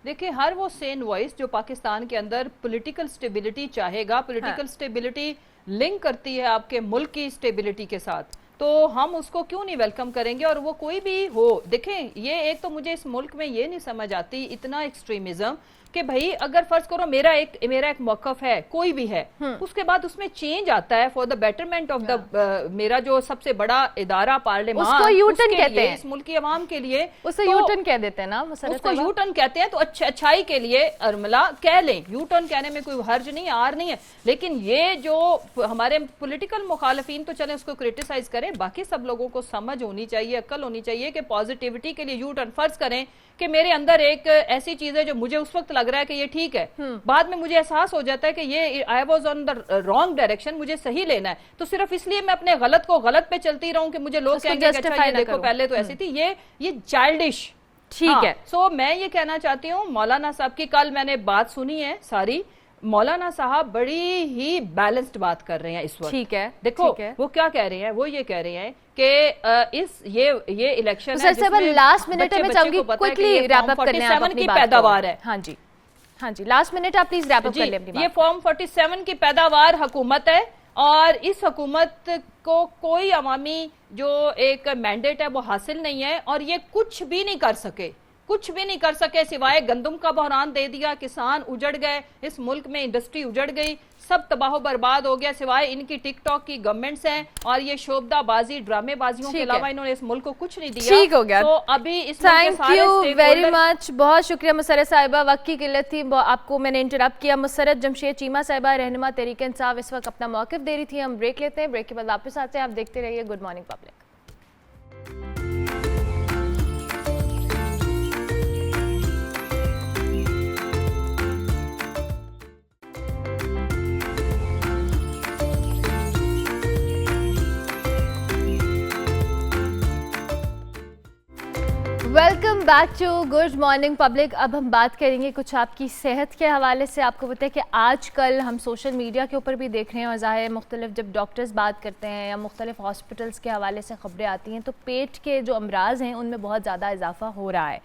देखिए, हर वो सेन वॉइस जो पाकिस्तान के अंदर पॉलिटिकल स्टेबिलिटी चाहेगा, पॉलिटिकल स्टेबिलिटी लिंक करती है आपके मुल्क की स्टेबिलिटी के साथ, तो हम उसको क्यों नहीं वेलकम करेंगे। और वो कोई भी हो, देखें, ये एक तो मुझे इस मुल्क में ये नहीं समझ आती इतना एक्सट्रीमिज्म कि भाई अगर फर्ज करो मेरा एक मौकफ है, कोई भी है, उसके बाद उसमें चेंज आता है for the betterment of the मेरा जो सबसे बड़ा इदारा पार्लियामेंट, उसको यूटर्न कहते हैं, इस मुल्क की आवाम के लिए उसे यूटर्न कह देते हैं ना, उसको यूटर्न कहते हैं, तो अच्छाई के लिए अरमला कह लें, यूटर्न कहने में कोई हर्ज नहीं, आर नहीं है, लेकिन ये जो हमारे पॉलिटिकल मुखालफिन तो चले उसको क्रिटिसाइज करें, बाकी सब लोगों को समझ होनी चाहिए, अक्ल होनी चाहिए कि पॉजिटिविटी के लिए यूटर्न, फर्ज करें कि मेरे अंदर एक ऐसी चीज है जो मुझे उस वक्त लग रहा है कि ये ठीक है, बाद में मुझे एहसास हो जाता है कि ये I was on the wrong direction, मुझे सही लेना है, तो सिर्फ इसलिए मैं अपने गलत को गलत पे चलती रहूं कि मुझे लोग कहेंगे कि अच्छा ये देखो पहले तो ऐसी थी, ये चाइल्डिश, ठीक है। सो मैं ये कहना चाहती हूँ, मौलाना साहब की कल मैंने बात सुनी है सारी, मौलाना साहब बड़ी ही बैलेंस्ड बात कर रहे हैं इस वक्त, ठीक है, देखो ठीक है। वो क्या कह रहे हैं, वो ये कह रहे हैं कि इस ये इलेक्शन है जिसमें लास्ट मिनट में चाहूंगी क्विकली रैप अप करने आप अपनी की पैदावार है। हाँ जी, हाँ जी, लास्ट मिनट आप प्लीज रैप अप कर लें अपनी बात। ये फॉर्म 47 की पैदावार हुकूमत है और इस हुकूमत को कोई अवामी जो एक मैंडेट है वो हासिल नहीं है और ये कुछ भी नहीं कर सके, कुछ भी नहीं कर सके सिवाय गंदम का बहरान दे दिया, किसान उजड़ गए, इस मुल्क में इंडस्ट्री उजड़ गई, सब तबाह बर्बाद हो गया, सिवाय इनकी टिकटॉक की गवर्नमेंट्स हैं और ये शोबदाबाजी ड्रामेबाजियों के अलावा इन्होंने इस मुल्क को कुछ नहीं दिया। ठीक हो गया, तो अभी इस थैंक यू वेरी मच, बहुत शुक्रिया मुसर्रत साहिबा, वक्त की किल्लत थी, आपको मैंने इंटरप्ट किया। मुसर्रत जमशेद चीमा साहिबा रहनुमा तहरीक इंसाफ इस वक्त अपना मौक़िफ़ दे रही थी, हम ब्रेक लेते हैं, ब्रेक के बाद वापस आते हैं, आप देखते रहिए good morning public. Welcome back to good morning public. अब हम बात करेंगे कुछ आपकी सेहत के हवाले से। आपको पता है कि आजकल हम सोशल मीडिया के ऊपर भी देख रहे हैं और ज़ाहिर मुख्तलिफ जब डॉक्टर्स बात करते हैं या मुख्तलिफ हॉस्पिटल्स के हवाले से ख़बरें आती हैं तो पेट के जो अमराज हैं उनमें बहुत ज़्यादा इजाफा हो रहा है।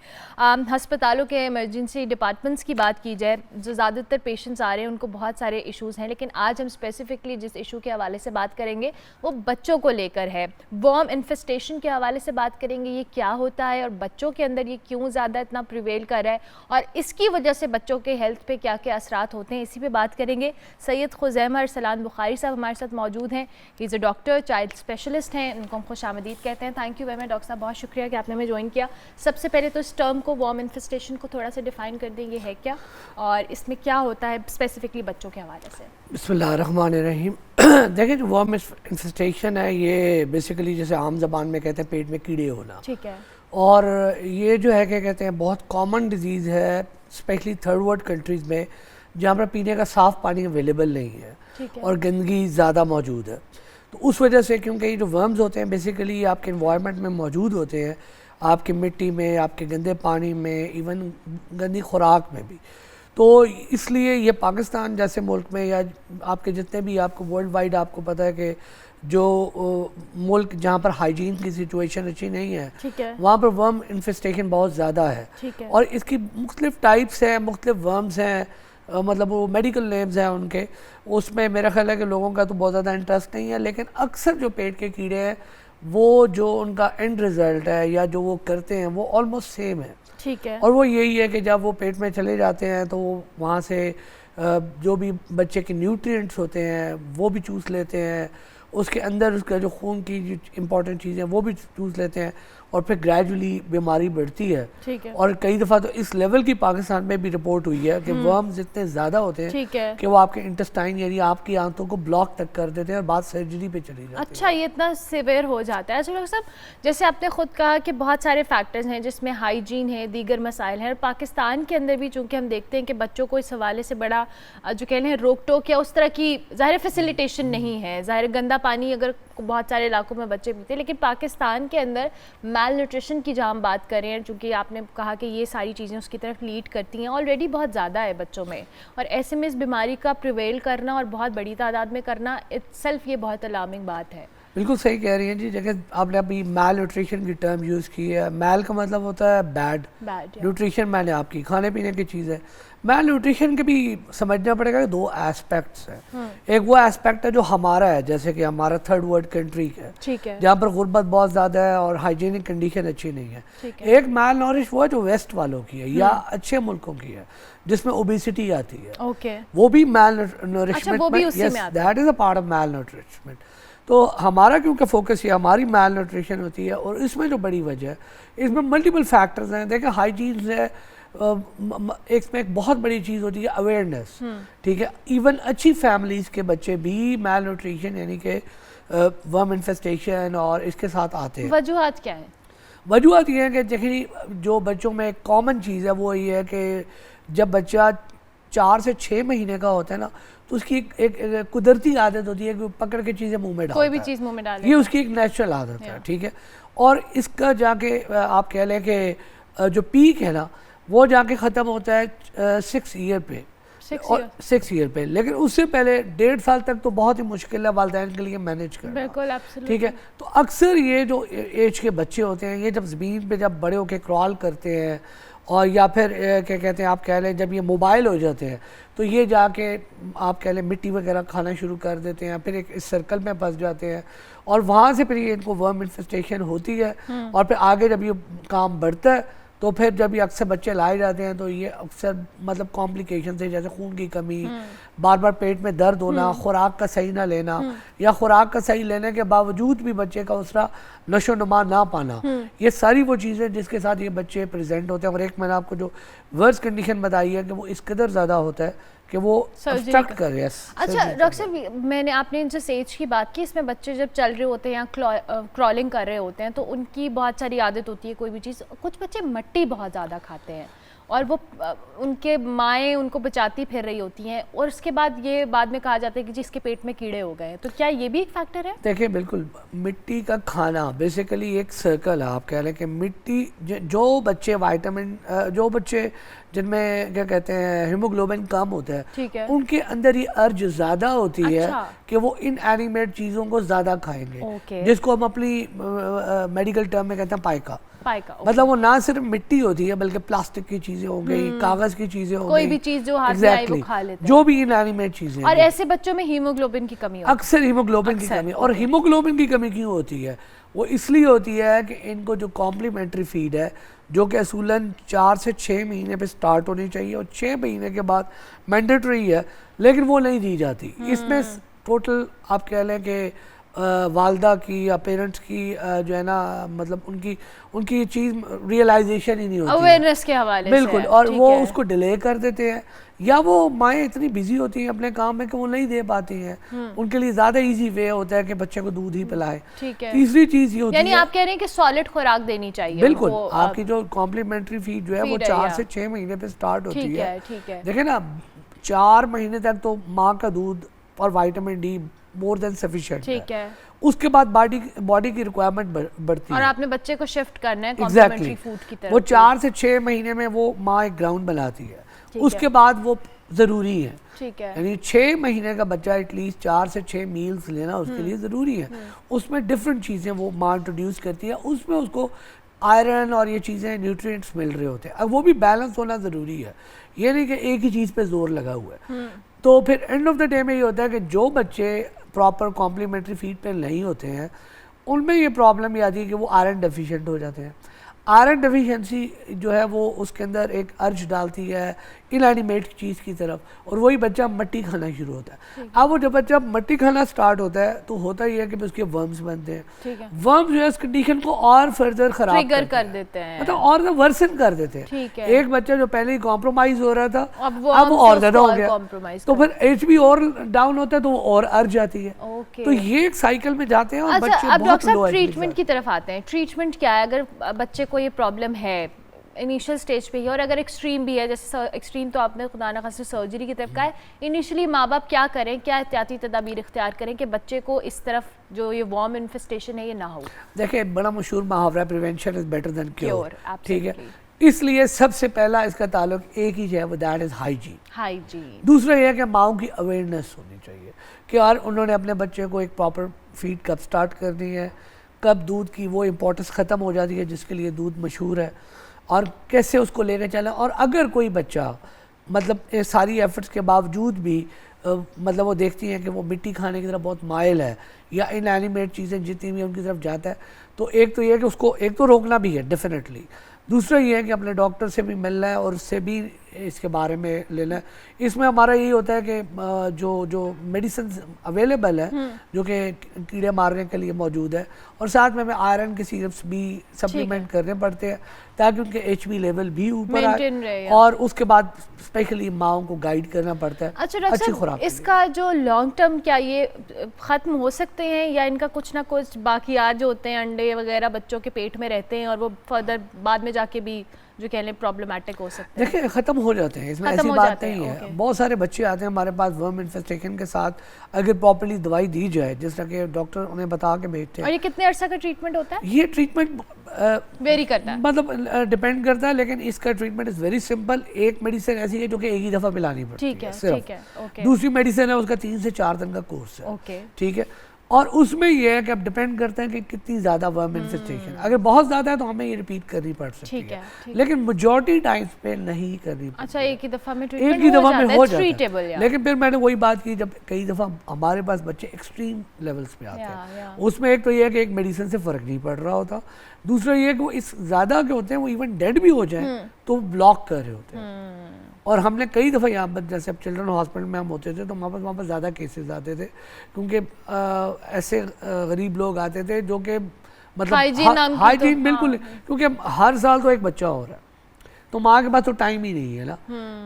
हस्पतालों के इमरजेंसी डिपार्टमेंट्स की बात की जाए, जो ज़्यादातर पेशेंट्स आ रहे हैं उनको बहुत सारे इशूज़ हैं, लेकिन आज हम स्पेसिफिकली जिस इशू के हवाले से बात करेंगे वो बच्चों को लेकर है। वॉर्म इन्फेस्टेशन के हवाले से बात करेंगे, ये क्या होता है और बच्चों के अंदर ये क्यों ज़्यादा इतना प्रिवेल कर रहा है और इसकी वजह से बच्चों के हेल्थ पे क्या क्या असरात होते हैं, इसी पे बात करेंगे। सैयद खुज़ैमा अरसलान बुखारी साहब हमारे साथ मौजूद हैं, he is a doctor, child specialist हैं, उनको हम खुशामदीद कहते हैं। Thank you very much doctor साहब, बहुत शुक्रिया कि आपने हमें ज्वाइन किया। सबसे पहले तो इस टर्म को वॉर्म इन्फेस्टेशन को थोड़ा सा डिफ़ाइन कर देंगे, है क्या और इसमें क्या होता है स्पेसिफिकली बच्चों के हवाले से। बिस्मिल्लाहिर्रहमानिर्रहीम। देखिए जो वॉर्म इन्फेस्टेशन है ये बेसिकली जैसे आम ज़बान में कहते हैं पेट में कीड़े होना, ठीक है, और ये जो है क्या कहते हैं बहुत कॉमन डिजीज़ है स्पेशली थर्ड वर्ल्ड कंट्रीज़ में जहाँ पर पीने का साफ़ पानी अवेलेबल नहीं है और गंदगी ज़्यादा मौजूद है। तो उस वजह से, क्योंकि ये जो वर्म्स होते हैं बेसिकली आपके इन्वायरमेंट में मौजूद होते हैं, आपकी मिट्टी में, आपके गंदे पानी में, इवन गंदी खुराक में भी। तो इसलिए ये पाकिस्तान जैसे मुल्क में या आपके जितने भी आपको वर्ल्ड वाइड आपको पता है कि जो मुल्क जहाँ पर हाइजीन की सिचुएशन अच्छी नहीं है, वहाँ पर वर्म इन्फेस्टेशन बहुत ज़्यादा है। और इसकी मुख्तलिफ टाइप्स हैं, मुख्तलिफ वर्म्स हैं, मतलब वो मेडिकल नेम्स हैं उनके, उसमें मेरा ख्याल है कि लोगों का तो बहुत ज़्यादा इंटरेस्ट नहीं है। लेकिन अक्सर जो पेट के कीड़े हैं वो जो उनका एंड रिज़ल्ट है या जो वो करते हैं वो ऑलमोस्ट सेम है। ठीक है। और वो यही है कि जब वो पेट में चले जाते हैं तो वहाँ से जो भी बच्चे के न्यूट्रिएंट्स होते हैं वो भी चूस लेते हैं, उसके अंदर उसका जो खून की जो इम्पॉर्टेंट चीज़ें वो भी चूस लेते हैं, और फिर ग्रेजुअली बीमारी बढ़ती है। ठीक है। और कई दफ़ा तो इस लेवल की पाकिस्तान में भी रिपोर्ट हुई है कि वर्म्स इतने ज़्यादा होते हैं कि वो आपके इंटेस्टाइन यानी आपकी आंतों को ब्लॉक तक कर देते हैं और बाद सर्जरी पे चली जाती है। अच्छा, ये इतना सिवियर हो जाता है। चलो सब, जैसे आपने खुद कहा कि बहुत सारे फैक्टर्स हैं जिसमें हाइजीन है, दीगर मसाइल हैं, और पाकिस्तान के अंदर भी चूँकि हम देखते हैं कि बच्चों को इस हवाले से बड़ा जो कह रहे हैं रोक टोक या उस तरह की ज़ाहिर फैसिलिटेशन नहीं है। ज़ाहिर गंदा पानी अगर बहुत सारे इलाकों में बच्चे पीते हैं, लेकिन पाकिस्तान के अंदर मैल न्यूट्रिशन की जहाँ हम बात करें, चूँकि आपने कहा कि ये सारी चीज़ें उसकी तरफ लीड करती हैं, ऑलरेडी बहुत ज़्यादा है बच्चों में, और ऐसे में इस बीमारी का प्रिवेल करना और बहुत बड़ी तादाद में करना इटसेल्फ ये बहुत अलार्मिंग बात है। बिल्कुल सही कह रही हैं जी। जगह आपने अभी मैल न्यूट्रिशन की टर्म यूज़ की है। मैल का मतलब होता है बैड, न्यूट्रिशन मैंने आपकी खाने पीने की चीज़ है। मैल न्यूट्रिशन के भी समझना पड़ेगा कि दो एस्पेक्ट्स हैं। एक वो एस्पेक्ट है जो हमारा है, जैसे कि हमारा थर्ड वर्ल्ड कंट्री है, जहाँ पर गुर्बत बहुत ज़्यादा है और हाइजीनिक कंडीशन अच्छी नहीं है। एक मैल नॉरिश वो है जो वेस्ट वालों की है या अच्छे मुल्कों की है, जिसमें ओबेसिटी आती है। वो भी मैल नरिशमेंट में, yes, that is a part of malnutrition. तो हमारा क्योंकि फोकस ये हमारी मैल न्यूट्रिशन होती है, और इसमें जो बड़ी वजह है, इसमें मल्टीपल फैक्टर्स हैं। देखें, हाइजीन है, इसमें एक बहुत बड़ी चीज़ होती है अवेयरनेस। ठीक है, इवन अच्छी फैमिलीज़ के बच्चे भी मैल न्यूट्रिशन यानी कि वर्म इन्फेस्टेशन और इसके साथ आते हैं। वजूहात क्या है? वजूहात ये है कि देखिए, जो बच्चों में कॉमन चीज़ है वो ये है कि जब बच्चा 4 से 6 महीने का होता है ना, तो उसकी एक कुदरती आदत होती है कि पकड़ के चीज़ें मुंह में डालता है, कोई भी चीज़ मुंह में डालता है। ये उसकी एक नेचुरल आदत है। ठीक है, और इसका जाके आप कह लें कि जो पीक है ना वो जाके ख़त्म होता है 6 ईयर पे, 6 ईयर पे। लेकिन उससे पहले 1.5 साल तक तो बहुत ही मुश्किल है वालिदैन के लिए मैनेज करना। बिल्कुल, ठीक है। तो अक्सर ये जो एज के बच्चे होते हैं, ये जब ज़मीन पे जब बड़े होके क्रॉल करते हैं, और या फिर क्या कहते हैं, आप कह लें जब ये मोबाइल हो जाते हैं, तो ये जाके आप कह लें मिट्टी वगैरह खाना शुरू कर देते हैं, फिर एक इस सर्कल में फंस जाते हैं, और वहाँ से फिर ये इनको वर्म इन्फेस्टेशन होती है। और फिर आगे जब ये काम बढ़ता है तो फिर जब ये अक्सर बच्चे लाए जाते हैं तो ये अक्सर मतलब कॉम्प्लिकेशन से, जैसे खून की कमी, बार बार पेट में दर्द होना, खुराक का सही ना लेना, या खुराक का सही लेने के बावजूद भी बच्चे का उसका नशो नुमा ना पाना, ये सारी वो चीज़ें जिसके साथ ये बच्चे प्रेजेंट होते हैं। और एक मैंने आपको जो वर्स कंडीशन बताई है कि वो इस कदर ज़्यादा होता है कि वो ऑब्स्ट्रक्ट कर रहे हैं। अच्छा डॉक्टर साहब, मैंने आपने इनसे सेज की बात की, इसमें बच्चे जब चल रहे होते हैं या क्रॉलिंग कर रहे होते हैं तो उनकी बहुत सारी आदत होती है कोई भी चीज़। कुछ बच्चे मिट्टी बहुत ज़्यादा खाते हैं और वो उनके माएँ उनको बचाती फिर रही होती हैं, और उसके बाद ये बाद में कहा जाता है कि जिसके पेट में कीड़े हो गए। तो क्या ये भी एक फैक्टर है? देखिए, बिल्कुल, मिट्टी का खाना बेसिकली एक सर्कल है। आप कह रहे हैं कि मिट्टी, जो बच्चे विटामिन, जो बच्चे जिनमें क्या कहते हैं हीमोग्लोबिन कम होता है, ठीक है, उनके अंदर ये अर्ज ज़्यादा होती है कि वो इन एनिमेट चीज़ों को ज़्यादा खाएंगे, जिसको हम अपनी मेडिकल टर्म में कहते हैं पाइका। मतलब वो ना सिर्फ मिट्टी होती है बल्कि प्लास्टिक की चीजें हो गई, कागज की चीजें हो गई, कोई भी चीज जो हाथ में आए वो खा लेते हैं, जो भी इनएनिमेट चीजें। और ऐसे बच्चों में हीमोग्लोबिन की कमी होती है, अक्सर हीमोग्लोबिन की कमी। और हीमोग्लोबिन की कमी क्यों होती है? वो इसलिए होती है कि इनको जो कॉम्प्लीमेंट्री फीड है, जो कि असूलन 4 से 6 महीने पे स्टार्ट होनी चाहिए और 6 महीने के बाद मैंडेटरी है, लेकिन वो नहीं दी जाती। इसमें टोटल आप कह लें कि वालदा की या पेरेंट्स की जो है ना, मतलब उनकी चीज़ रियलाइजेशन ही नहीं होती, अवेयरनेस के हवाले बिल्कुल। और वो उसको डिले कर देते हैं, या वो माएँ इतनी बिजी होती हैं अपने काम में कि वो नहीं दे पाती हैं। उनके लिए ज़्यादा इजी वे होता है कि बच्चे को दूध ही पिलाएं। तीसरी चीज़ ये होती है, यानी आप कह रहे हैं कि सॉलिड खुराक देनी चाहिए। बिल्कुल, आपकी जो कॉम्प्लीमेंट्री फीड जो है वो 4 से 6 महीने पे स्टार्ट होती है। ठीक है। देखिए ना, 4 महीने तक तो माँ का दूध और vitamin D more than sufficient ठीक है। उसके बाद बॉडी की रिक्वायरमेंट बढ़ती और है। आपने बच्चे को शिफ्ट करना है एग्जैक्टली कॉम्प्लीमेंट्री फूड की तरफ। वो 4 से 6 महीने में वो माँ एक ग्राउंड बनाती है, उसके बाद वो ज़रूरी है। ठीक है। यानी 6 महीने का बच्चा एटलीस्ट 4 से 6 मील्स लेना उसके लिए ज़रूरी है। उसमें डिफरेंट चीज़ें वो माँ इंट्रोड्यूस करती है, उसमें उसको आयरन और ये चीज़ें न्यूट्रिएंट्स मिल रहे होते हैं। अब वो भी बैलेंस होना ज़रूरी है, ये नहीं कि एक ही चीज़ पे जोर लगा हुआ है। तो फिर एंड ऑफ द डे में ये होता है कि जो बच्चे प्रॉपर कॉम्प्लीमेंट्री फीड पे नहीं होते हैं उनमें ये प्रॉब्लम ये आती है कि वो आयरन डेफिशिएंट हो जाते हैं। आयरन डेफिशिएंसी जो है वो उसके अंदर एक अर्ज डालती है इनएनिमेट चीज़ की तरफ, और वही बच्चा मट्टी खाना शुरू होता है। अब वो जब बच्चा मट्टी खाना स्टार्ट होता है तो होता ही है कि उसके वर्म्स बनते हैं। वर्म्स जो है इस कंडीशन को और फर्दर खराब ट्रिगर कर देते हैं, मतलब और वर्सन कर देते हैं। ठीक है। एक बच्चा जो पहले ही कॉम्प्रोमाइज हो रहा था अब वो और ज़्यादा हो गया, कॉम्प्रोमाइज तो फिर एचबी और डाउन होता है तो वो और अर्ज जाती है। ओके। तो ये एक साइकिल में जाते हैं और अच्छा, बच्चे अब बहुत डॉक्टर लो साहब ट्रीटमेंट की तरफ आते हैं। ट्रीटमेंट क्या है अगर बच्चे को ये प्रॉब्लम है इनिशियल स्टेज पे ही, और अगर एक्सट्रीम भी है, जैसे एक्सट्रीम तो आपने खुदा ना खास्ते सर्जरी की तरफ कहा है, इनिशियली माँ बाप क्या करें, क्या एहतियाती तदाबीर इख्तियार करें कि बच्चे को इस तरफ जो ये वॉर्म इन्फेस्टेशन है ये ना हो? देखिए बड़ा मशहूर मुहावरा prevention is better than cure, ठीक है। absolutely। इसलिए सबसे पहला इसका ताल्लुक एक ही है, वो दैट इज हाइजीन। दूसरा ये है कि माओं की अवेयरनेस होनी चाहिए कि यार उन्होंने अपने बच्चे को एक प्रॉपर फीड कब स्टार्ट करनी है, कब दूध की वो इम्पोर्टेंस ख़त्म हो जाती है जिसके लिए दूध मशहूर है, और कैसे उसको लेकर चलें। और अगर कोई बच्चा मतलब ये सारी एफर्ट्स के बावजूद भी मतलब वो देखती हैं कि वो मिट्टी खाने की तरफ बहुत माइल है या इनएनिमेट चीज़ें जितनी भी उनकी तरफ जाता है, तो एक तो ये है कि उसको एक तो रोकना भी है डेफिनेटली, दूसरा ये है कि अपने डॉक्टर से भी मिलना है और उससे भी इसके बारे में लेना है। इसमें हमारा यही होता है कि जो मेडिसिन अवेलेबल है जो कि कीड़े मारने के लिए मौजूद है, और साथ में हमें आयरन के सीरप्स भी सप्लीमेंट करने पड़ते हैं ताकि उनके एचबी लेवल भी ऊपर आए, और उसके बाद स्पेशली माओं को गाइड करना पड़ता है। अच्छा डॉक्टर साहब, इसका जो लॉन्ग टर्म क्या ये ख़त्म हो सकते हैं या इनका कुछ ना कुछ बाकियात जो होते हैं अंडे वगैरह बच्चों के पेट में रहते हैं और वो फर्दर बाद में जाके भी जो कह लें प्रॉब्लमेटिक हो सकते हैं? देखिए ख़त्म हो जाते हैं, इसमें ऐसी बात नहीं है। बहुत सारे बच्चे आते हैं हमारे पास वर्म इन्फेस्टेशन के साथ, अगर प्रॉपर्ली दवाई दी जाए जिस तरह के डॉक्टर उन्हें बता के भेजते हैं। और ये कितने अर्सा का ट्रीटमेंट होता है? ये ट्रीटमेंट वेरी करता है, मतलब डिपेंड करता है, लेकिन इसका ट्रीटमेंट इज़ वेरी सिंपल। एक मेडिसिन ऐसी है जो कि एक ही दफ़ा पिलानी पड़ती है, ठीक है, सिर्फ। ओके। दूसरी मेडिसिन है उसका 3 से 4 दिन का कोर्स है, ओके, ठीक है। और उसमें यह है कि अब डिपेंड करता है कि कितनी ज़्यादा वर्म इन्फेस्टेशन, अगर बहुत ज़्यादा है तो हमें ये रिपीट करनी पड़ सकती है, लेकिन मेजॉरिटी टाइम्स पे नहीं करनी पड़ती। अच्छा, एक ही दफ़ा में एक ही दफ़ा में हो जाता है। लेकिन फिर मैंने वही बात की, जब कई दफ़ा हमारे पास बच्चे एक्सट्रीम लेवल्स पे आते हैं, उसमें एक तो ये है कि एक मेडिसिन से फ़र्क नहीं पड़ रहा होता, दूसरा ये है कि वो इस ज़्यादा के होते हैं वो इवन डेड भी हो जाए तो ब्लॉक कर रहे होते हैं। और हमने कई दफ़ा यहाँ पर जैसे अब चिल्ड्रन हॉस्पिटल में हम होते थे तो वहाँ पर ज़्यादा केसेस आते थे, क्योंकि ऐसे गरीब लोग आते थे जो कि मतलब हाइजीन बिल्कुल, क्योंकि हर साल तो एक बच्चा हो रहा है तो माँ के पास तो टाइम ही नहीं है ना,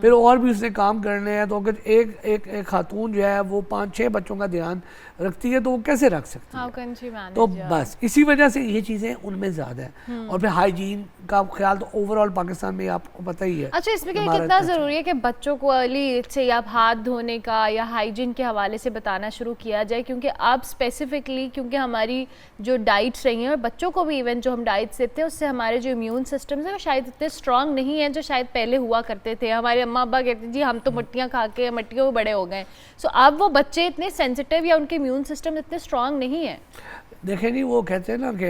फिर और भी उसने काम करने हैं। तो अगर एक खातून जो है वो 5-6 बच्चों का ध्यान रखती है तो वो कैसे रख सकती है? तो बस इसी वजह से ये चीज़ें उनमें ज़्यादा है। और फिर हाइजीन का ख्याल तो ओवरऑल पाकिस्तान में आपको पता ही है। अच्छा, इसमें कितना ज़रूरी है कि बच्चों को अर्ली एज से या हाथ धोने का या हाइजीन के हवाले से बताना शुरू किया जाए, क्योंकि अब स्पेसिफिकली क्योंकि हमारी जो डाइट्स रही हैं और बच्चों को भी इवन जो हम डाइट्स देते हैं उससे हमारे जो इम्यून सिस्टम है वो शायद इतने स्ट्रांग नहीं है जो शायद पहले हुआ करते थे। हमारे अम्मा अब्बा कहते जी हम तो मट्टियाँ खा के मट्टियों में बड़े हो गए, सो अब वो बच्चे इतने सेंसिटिव या उनके इम्यून सिस्टम इतने स्ट्रांग नहीं है। देखे नहीं, वो कहते हैं ना कि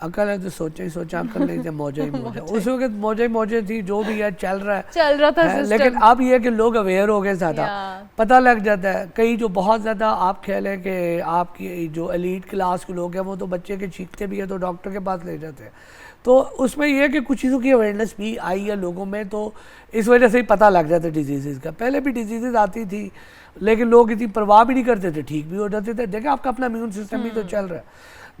अकल है तो सोचा ही सोचा, अकल नहीं तो मौजा ही मौजा। उस वक्त मौजा ही मौजे थी, जो भी है चल रहा था है, लेकिन अब ये कि लोग अवेयर हो गए, ज़्यादा पता लग जाता है। कई जो बहुत ज़्यादा आप ख्याल है कि आपकी जो एलीट क्लास के लोग हैं वो तो बच्चे के चीखते भी है तो डॉक्टर के पास ले जाते हैं। तो उसमें यह है कि कुछ चीज़ों की अवेयरनेस भी आई है लोगों में, तो इस वजह से ही पता लग जाता है डिजीज़ का। पहले भी डिजीज़ आती थी लेकिन लोग इतनी परवाह भी नहीं करते थे, ठीक भी हो जाते थे। देखिए आपका अपना इम्यून सिस्टम भी तो चल रहा है।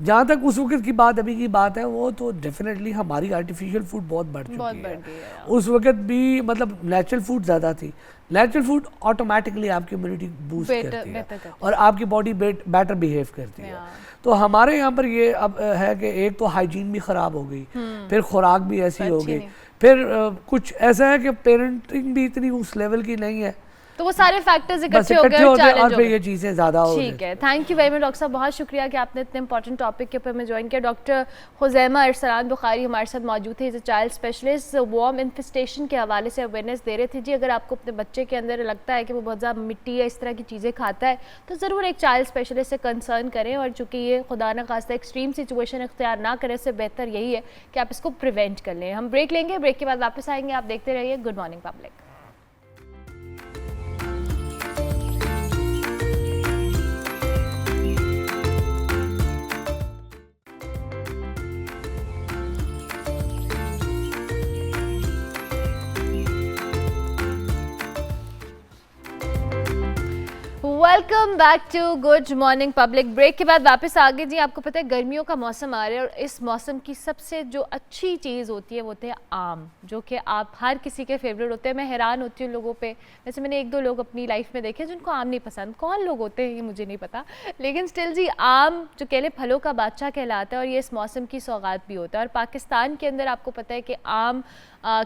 जहाँ तक उस वक्त की बात अभी की बात है वो तो डेफिनेटली हमारी आर्टिफिशियल फूड बहुत बढ़ चुकी है। उस वक्त भी मतलब नेचुरल फूड ज़्यादा थी। नेचुरल फूड ऑटोमेटिकली आपकी इम्यूनिटी बूस्ट करती है और आपकी बॉडी बेटर बिहेव करती है। तो हमारे यहाँ पर ये अब है कि एक तो हाइजीन भी ख़राब हो गई, फिर खुराक भी ऐसी हो गई, फिर कुछ ऐसा है कि पेरेंटिंग भी इतनी उस लेवल की नहीं है तो वो सारे फैक्टर्स बस इकट्ठे हो गए इकट्ठे और होते हैं चैलेंज और हो फिर गए। ये चीज़ें ज़्यादा हो ठीक है, thank you very much doctor साहब, बहुत शुक्रिया कि आपने इतने इंपॉर्टेंट टॉपिक के ऊपर में ज्वाइन किया। डॉक्टर हुज़ैमा अरसलान बुखारी हमारे साथ मौजूद थे, is a child specialist, worm infestation के हवाले से अवेयरनेस दे रहे थे। जी अगर आपको अपने बच्चे के अंदर लगता है कि वो बहुत ज़्यादा मिट्टी या इस तरह की चीज़ें खाता है तो ज़रूर एक चाइल्ड स्पेशलिस्ट से कंसर्न करें, और चूँकि ये खुदा न खास्ता एक्सट्रीम सिचुएशन इख्तियार ना करें, उससे बेहतर यही है कि आप इसको प्रिवेंट कर लें। हम ब्रेक लेंगे, ब्रेक के बाद वापस आएंगे, आप देखते रहिए good morning public. Welcome back to good morning public. Break के बाद वापस आ गए। जी आपको पता है गर्मियों का मौसम आ रहा है, और इस मौसम की सबसे जो अच्छी चीज़ होती है वो होते हैं आम, जो कि आप हर किसी के फेवरेट होते हैं। मैं हैरान होती हूँ लोगों पे, वैसे मैंने एक दो लोग अपनी लाइफ में देखे जिनको आम नहीं पसंद, कौन लोग होते हैं ये मुझे नहीं पता, लेकिन स्टिल जी आम जो कहले फलों का बादशाह कहलाता है, और ये इस मौसम की सौगात भी होता है। और पाकिस्तान के अंदर आपको पता है कि आम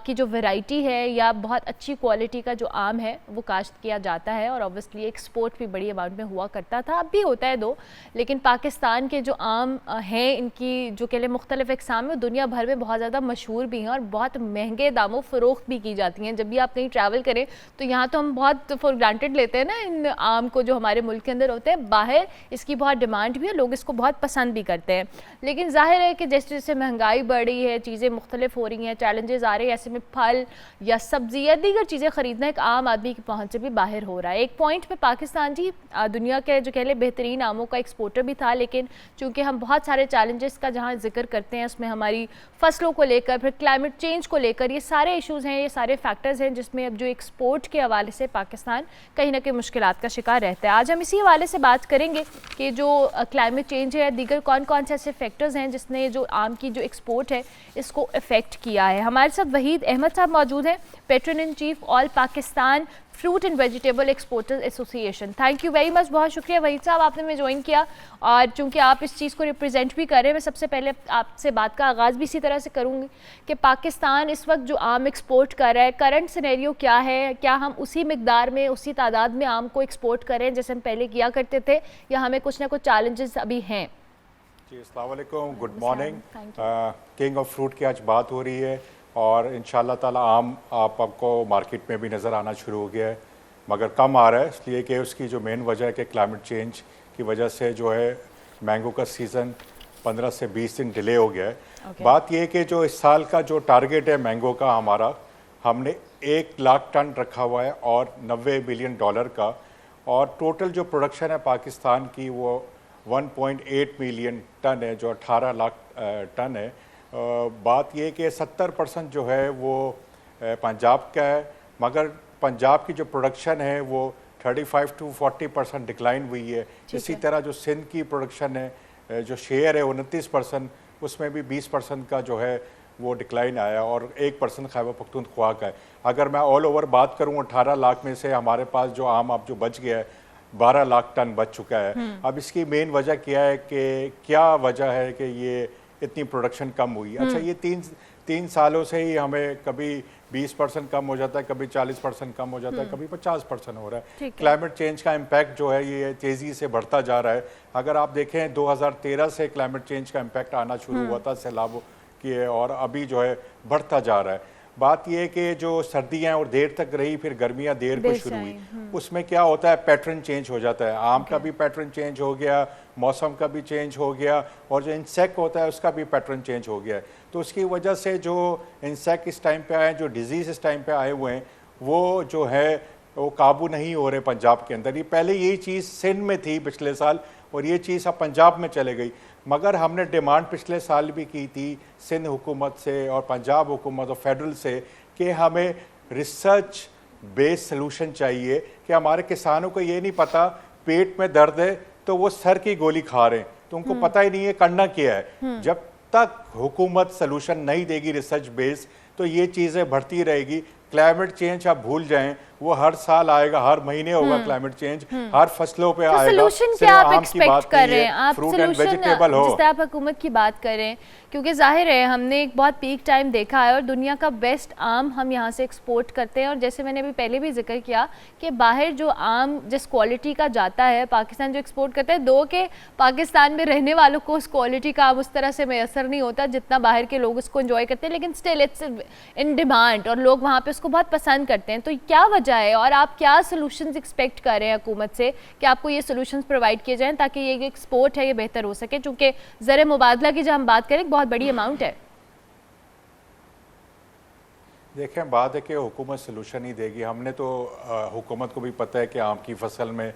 की जो वैरायटी है या बहुत अच्छी क्वालिटी का जो आम है वो काश्त किया जाता है, और ऑब्वियसली एक्सपोर्ट भी बड़ी अमाउंट में हुआ करता था, अब भी होता है दो, लेकिन पाकिस्तान के जो आम हैं इनकी जो कह लें मुख्तलिफ इकसाम में दुनिया भर में बहुत ज़्यादा मशहूर भी हैं और बहुत महंगे दामों फ़रोख्त भी की जाती हैं। जब भी आप कहीं ट्रैवल करें तो यहाँ तो हम बहुत फॉर ग्रांटेड लेते हैं ना इन आम को जो हमारे मुल्क के अंदर होते हैं, बाहर इसकी बहुत डिमांड भी है, लोग इसको बहुत पसंद भी करते हैं। लेकिन जाहिर है कि जैसे जैसे महंगाई बढ़ रही है, चीज़ें मुख्तलिफ हो रही हैं, चैलेंजेस आ रहे हैं, ऐसे में फल या सब्जी या दीगर चीज़ें ख़रीदना एक आम आदमी की पहुंच से भी बाहर हो रहा है। एक पॉइंट पे पाकिस्तान जी दुनिया के जो कह लें बेहतरीन आमों का एक्सपोर्टर भी था, लेकिन चूँकि हम बहुत सारे चैलेंजेस का जहाँ जिक्र करते हैं उसमें हमारी फसलों को लेकर, फिर क्लाइमेट चेंज को लेकर, ये सारे इशूज़ हैं, ये सारे फैक्टर्स हैं जिसमें अब जो एक्सपोर्ट के हवाले से पाकिस्तान कहीं ना कहीं मुश्किलात का शिकार रहता है। आज हम इसी हवाले से बात करेंगे कि जो क्लाइमेट चेंज है, दीगर कौन कौन से ऐसे फैक्टर्स हैं जिसने जो आम की जो एक्सपोर्ट है इसको इफ़ेक्ट किया है। हमारे साथ वहीद अहमद साहब मौजूद हैं, patron in chief all Pakistan fruit and vegetable exporters association. Thank you very much, बहुत शुक्रिया वहीद साहब आपने हमें ज्वाइन किया, और चूँकि आप इस चीज़ को रिप्रेजेंट भी कर रहे हैं, मैं सबसे पहले आपसे बात का आगाज़ भी इसी तरह से करूँगी कि पाकिस्तान इस वक्त जो आम एक्सपोर्ट कर रहा है, करंट सिनेरियो क्या है, क्या हम उसी मिकदार में उसी तादाद में आम को एक्सपोर्ट करें जैसे हम पहले किया करते थे, या हमें कुछ ना कुछ चैलेंजेस अभी हैं? जी अस्सलाम वालेकुम, good morning. King of fruit की आज बात हो रही है, और इंशाल्लाह ताला आम आपको मार्केट में भी नज़र आना शुरू हो गया है, मगर कम आ रहा है, इसलिए कि उसकी जो मेन वजह है कि क्लाइमेट चेंज की वजह से जो है मैंगो का सीज़न 15 से 20 दिन डिले हो गया है। बात यह कि जो इस साल का जो टारगेट है मैंगो का हमारा, हमने 1 लाख टन रखा हुआ है और $90 बिलियन का, और टोटल जो प्रोडक्शन है पाकिस्तान की वो 1.8 मिलियन टन है, जो 18 लाख टन है। बात ये कि 70% जो है वो पंजाब का है, मगर पंजाब की जो प्रोडक्शन है वो 35 to 40% डिक्लाइन हुई है। इसी तरह जो सिंध की प्रोडक्शन है, जो शेयर है 29%, उसमें भी 20% का जो है वो डिक्लाइन आया, और 1% खैबर पख्तूनख्वा का है। अगर मैं ऑल ओवर बात करूँ 18 लाख में से हमारे पास जो आम अब जो बच गया है 12 लाख टन बच चुका है। अब इसकी मेन वजह क्या है कि क्या वजह है कि ये इतनी प्रोडक्शन कम हुई? अच्छा, ये तीन सालों से ही हमें कभी 20% कम हो जाता है, कभी 40% कम हो जाता है, कभी 50% हो रहा है। क्लाइमेट चेंज का इम्पैक्ट जो है ये तेज़ी से बढ़ता जा रहा है। अगर आप देखें 2013 से क्लाइमेट चेंज का इम्पैक्ट आना शुरू हुआ था सैलाबों की, और अभी जो है बढ़ता जा रहा है। बात यह कि जो सर्दियाँ और देर तक रही, फिर गर्मियाँ देर को शुरू हुई, उसमें क्या होता है पैटर्न चेंज हो जाता है। आम का भी पैटर्न चेंज हो गया, मौसम का भी चेंज हो गया, और जो इंसेक्ट होता है उसका भी पैटर्न चेंज हो गया है। तो उसकी वजह से जो इंसेक्ट इस टाइम पे आए, जो डिजीज़ इस टाइम पे आए हुए हैं, वो जो है वो काबू नहीं हो रहे पंजाब के अंदर। ये पहले यही चीज़ सिंध में थी पिछले साल, और ये चीज़ अब पंजाब में चले गई। मगर हमने डिमांड पिछले साल भी की थी सिंध हुकूमत से और पंजाब हुकूमत और फेडरल से कि हमें रिसर्च बेस्ड सलूशन चाहिए, कि हमारे किसानों को ये नहीं पता पेट में दर्द है तो वो सर की गोली खा रहे हैं, तो उनको पता ही नहीं है करना क्या है। जब तक हुकूमत सलूशन नहीं देगी रिसर्च बेस्ड, तो ये चीज़ें बढ़ती रहेगी। क्लाइमेट चेंज आप भूल जाएं, वो हर साल आएगा, हर महीने होगा क्लाइमेट चेंज, हर फसलों पे आएगा। सोल्यूशन क्या आप एक्सपेक्ट कर रहे हैं? आप सोल्यूशन जिस तरह आप हुकूमत की बात कर रहे हैं, क्योंकि जाहिर है हमने एक बहुत पीक टाइम देखा है और दुनिया का बेस्ट आम हम यहाँ से एक्सपोर्ट करते हैं, और जैसे मैंने अभी पहले भी जिक्र किया कि बाहर जो आम जिस क्वालिटी का जाता है पाकिस्तान जो एक्सपोर्ट करता है, दो के पाकिस्तान में रहने वालों को उस क्वालिटी का आम उस तरह से मैसर नहीं होता जितना बाहर के लोग उसको एंजॉय करते हैं, लेकिन स्टिल इट्स इन डिमांड और लोग वहाँ पे उसको बहुत पसंद करते हैं। तो क्या वजह है और आप क्या सोल्यूशंस एक्सपेक्ट कर रहे हैं हुकूमत से कि आपको ये सोल्यूशंस प्रोवाइड किए जाएं ताकि ये एक्सपोर्ट है ये बेहतर हो सके, चूँकि ज़र मुबादला की जब हम बात करें बहुत बड़ी अमाउंट है। देखें, बात है कि हुकूमत सलूशन ही देगी। हमने तो हुकूमत को भी पता है कि आम की फसल में,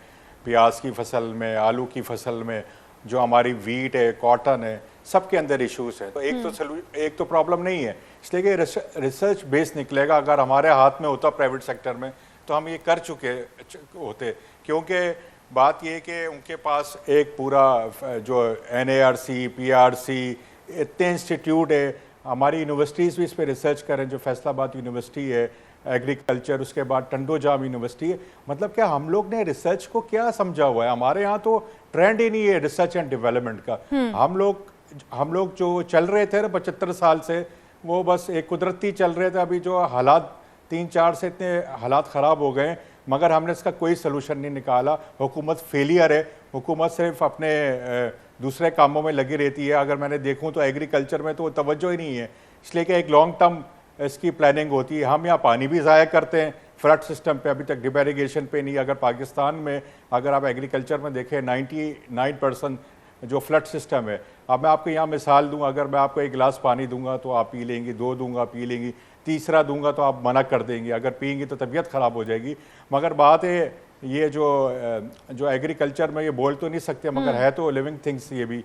प्याज की फसल में, आलू की फसल में, जो हमारी वीट है, कॉटन है, सबके अंदर इश्यूज है। तो एक तो प्रॉब्लम नहीं है, इसलिए कि रिसर्च बेस निकलेगा। अगर हमारे हाथ में होता प्राइवेट सेक्टर में तो हम ये कर चुके होते, क्योंकि बात ये कि उनके पास एक पूरा जो NARC, PRC, इतने इंस्टीट्यूट है, हमारी यूनिवर्सिटीज़ भी इस पर रिसर्च करें, जो फैसलाबाद यूनिवर्सिटी है एग्रीकल्चर, उसके बाद टंडोजाम यूनिवर्सिटी है। मतलब क्या हम लोग ने रिसर्च को क्या समझा हुआ है? हमारे यहाँ तो ट्रेंड ही नहीं है रिसर्च एंड डेवलपमेंट का। हम लोग जो चल रहे थे ना 75 साल से, वो बस एक कुदरती चल रहे थे। अभी जो हालात 3-4 से इतने हालात ख़राब हो गए, मगर हमने इसका कोई सलूशन नहीं निकाला। हुकूमत फेलियर है, हुकूमत सिर्फ अपने दूसरे कामों में लगी रहती है। अगर मैंने देखूं तो एग्रीकल्चर में तो तवज्जो ही नहीं है, इसलिए कि एक लॉन्ग टर्म इसकी प्लानिंग होती है। हम यहाँ पानी भी ज़ाया करते हैं फ्लड सिस्टम पे, अभी तक ड्रिप इरिगेशन पे नहीं। अगर पाकिस्तान में अगर आप एग्रीकल्चर में देखें 99% जो फ्लड सिस्टम है। अब मैं आपको यहाँ मिसाल दूँ, अगर मैं आपको एक गिलास पानी दूंगा तो आप पी लेंगी, 2 दूंगा पी लेंगी, तीसरा दूंगा तो आप मना कर देंगे, अगर पिएंगी तो तबीयत ख़राब हो जाएगी। मगर बात है ये जो एग्रीकल्चर में ये बोल तो नहीं सकते, मगर है तो लिविंग थिंग्स ये भी,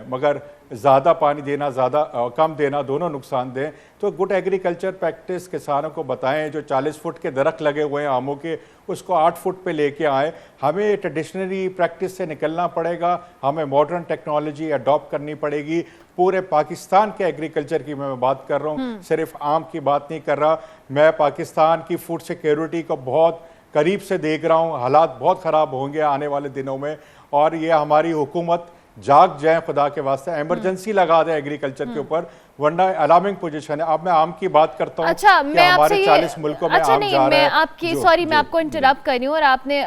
मगर ज़्यादा पानी देना, ज़्यादा कम देना, दोनों नुकसान दें। तो गुड एग्रीकल्चर प्रैक्टिस किसानों को बताएं। जो 40 फुट के दरख्त लगे हुए हैं आमों के, उसको 8 फुट पे लेके आए। हमें ट्रेडिशनरी प्रैक्टिस से निकलना पड़ेगा, हमें मॉडर्न टेक्नोलॉजी अडॉप्ट करनी पड़ेगी। पूरे पाकिस्तान के एग्रीकल्चर की मैं बात कर रहा हूँ, सिर्फ आम की बात नहीं कर रहा। मैं पाकिस्तान की फूड सिक्योरिटी को बहुत करीब से देख रहा हूँ। हालात बहुत ख़राब होंगे आने वाले दिनों में, और ये हमारी हुकूमत जाग जाए, खुदा के वास्ते इमरजेंसी लगा दे एग्रीकल्चर के ऊपर, वरना अलार्मिंग पोजीशन है। अब मैं आम की बात करता हूँ। अच्छा, मैं हमारे 40 मुल्कों में आम जा रहा है। आपकी सॉरी मैं आपको इंटरप्ट कर रही हूँ, और आपने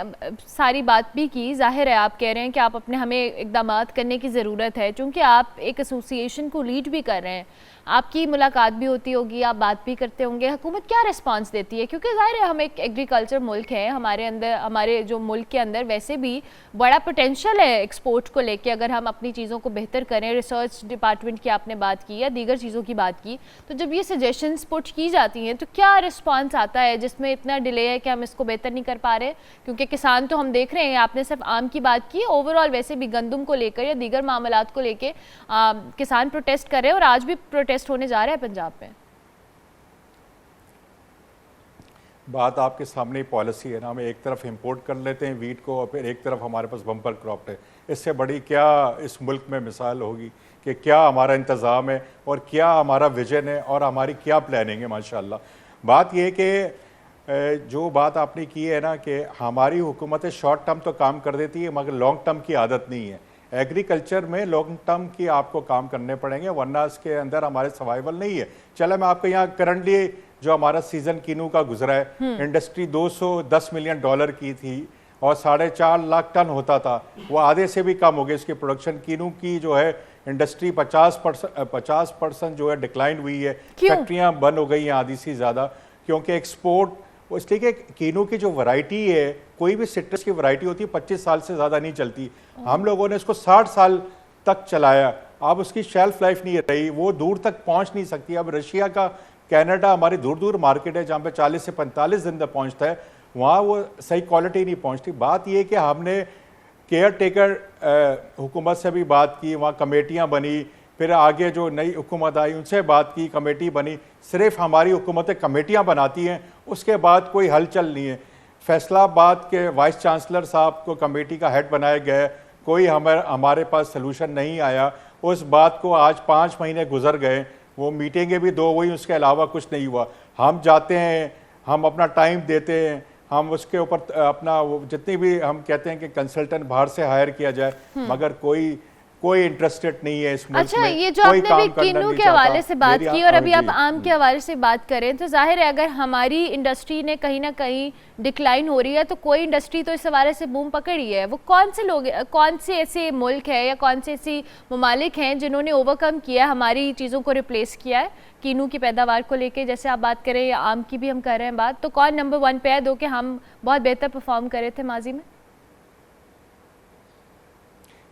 सारी बात भी की। जाहिर है आप कह रहे हैं कि आप अपने हमें इकदाम करने की ज़रूरत है, क्योंकि आप एक एसोसिएशन को लीड भी कर रहे हैं, आपकी मुलाकात भी होती होगी, आप बात भी करते होंगे। हुकूमत क्या रिस्पांस देती है? क्योंकि ज़ाहिर है हम एक एग्रीकल्चर मुल्क है, हमारे अंदर, हमारे जो मुल्क के अंदर वैसे भी बड़ा पोटेंशियल है एक्सपोर्ट को लेके। अगर हम अपनी चीज़ों को बेहतर करें, रिसर्च डिपार्टमेंट की आपने बात की या दीगर चीज़ों की बात की, तो जब ये सजेशंस पुट की जाती हैं तो क्या रिस्पांस आता है जिसमें इतना डिले है कि हम इसको बेहतर नहीं कर पा रहे? क्योंकि किसान तो हम देख रहे हैं, आपने सिर्फ आम की बात की, ओवरऑल वैसे भी गंदम को लेकर या दीगर मामलात को लेकर किसान प्रोटेस्ट कर रहे हैं, और आज भी प्रोटेस्ट होने जा रहा है पंजाब में। बात आपके सामने ही पॉलिसी है ना, हम एक तरफ इंपोर्ट कर लेते हैं वीट को और फिर एक तरफ हमारे पास बम्पर क्रॉप है। इससे बड़ी क्या इस मुल्क में मिसाल होगी कि क्या हमारा इंतज़ाम है और क्या हमारा विजन है और हमारी क्या प्लानिंग है। माशाल्लाह, बात यह कि जो बात आपने की है ना कि हमारी हुकूमतें शॉर्ट टर्म तो काम कर देती है, मगर लॉन्ग टर्म की आदत नहीं है। एग्रीकल्चर में लॉन्ग टर्म की आपको काम करने पड़ेंगे, वरना इसके अंदर हमारे सर्वाइवल नहीं है। चलो मैं आपको यहाँ करंटली जो हमारा सीजन कीनू का गुजरा है, इंडस्ट्री 210 मिलियन डॉलर की थी और 4.5 लाख टन होता था, वो आधे से भी कम हो गई इसकी प्रोडक्शन। कीनू की जो है इंडस्ट्री 50% जो है डिक्लाइन हुई है, फैक्ट्रियाँ बंद हो गई हैं आधी से ज़्यादा, क्योंकि एक्सपोर्ट, इसलिए कि कीनू की जो वैरायटी है, कोई भी सिट्रस की वैरायटी होती है 25 साल से ज़्यादा नहीं चलती। हम लोगों ने इसको 60 साल तक चलाया, अब उसकी शेल्फ लाइफ नहीं रही, वो दूर तक पहुंच नहीं सकती। अब रशिया का, कनाडा, हमारी दूर दूर मार्केट है जहाँ पे 40 से 45 दिन तक पहुँचता है, वहाँ वो सही क्वालिटी नहीं पहुँचती। बात ये कि हमने केयर टेकर हुकूमत से भी बात की, वहाँ कमेटियाँ बनी, फिर आगे जो नई हुकूमत आई उनसे बात की, कमेटी बनी। सिर्फ हमारी हुकूमतें कमेटियाँ बनाती हैं, उसके बाद कोई हलचल नहीं है। फैसलाबाद के वाइस चांसलर साहब को कमेटी का हेड बनाया गया, कोई हमारे पास सलूशन नहीं आया। उस बात को आज 5 महीने गुजर गए, वो मीटिंगें भी 2 हुई, उसके अलावा कुछ नहीं हुआ। हम जाते हैं, हम अपना टाइम देते हैं, हम उसके ऊपर अपना जितनी भी हम कहते हैं कि कंसल्टेंट बाहर से हायर किया जाए, मगर कोई इंटरेस्टेड नहीं है इस मुल्क अच्छा, में। ये जो आपने भी किन्नू के हवाले से बात की और अभी आप आम के हवाले से बात करें, तो जाहिर है अगर हमारी इंडस्ट्री ने कहीं ना कहीं डिक्लाइन हो रही है तो कोई इंडस्ट्री तो इस हवाले से बूम पकड़ी है। वो कौन से लोग, कौन से ऐसे मुल्क है या कौन से ऐसी ममालिक हैं जिन्होंने ओवरकम किया है, हमारी चीज़ों को रिप्लेस किया है किन्नू की पैदावार को लेके? जैसे आप बात करें या आम की भी हम कर रहे हैं बात, तो कौन नंबर 1 पे है दो कि हम बहुत बेहतर परफॉर्म करे थे माजी में?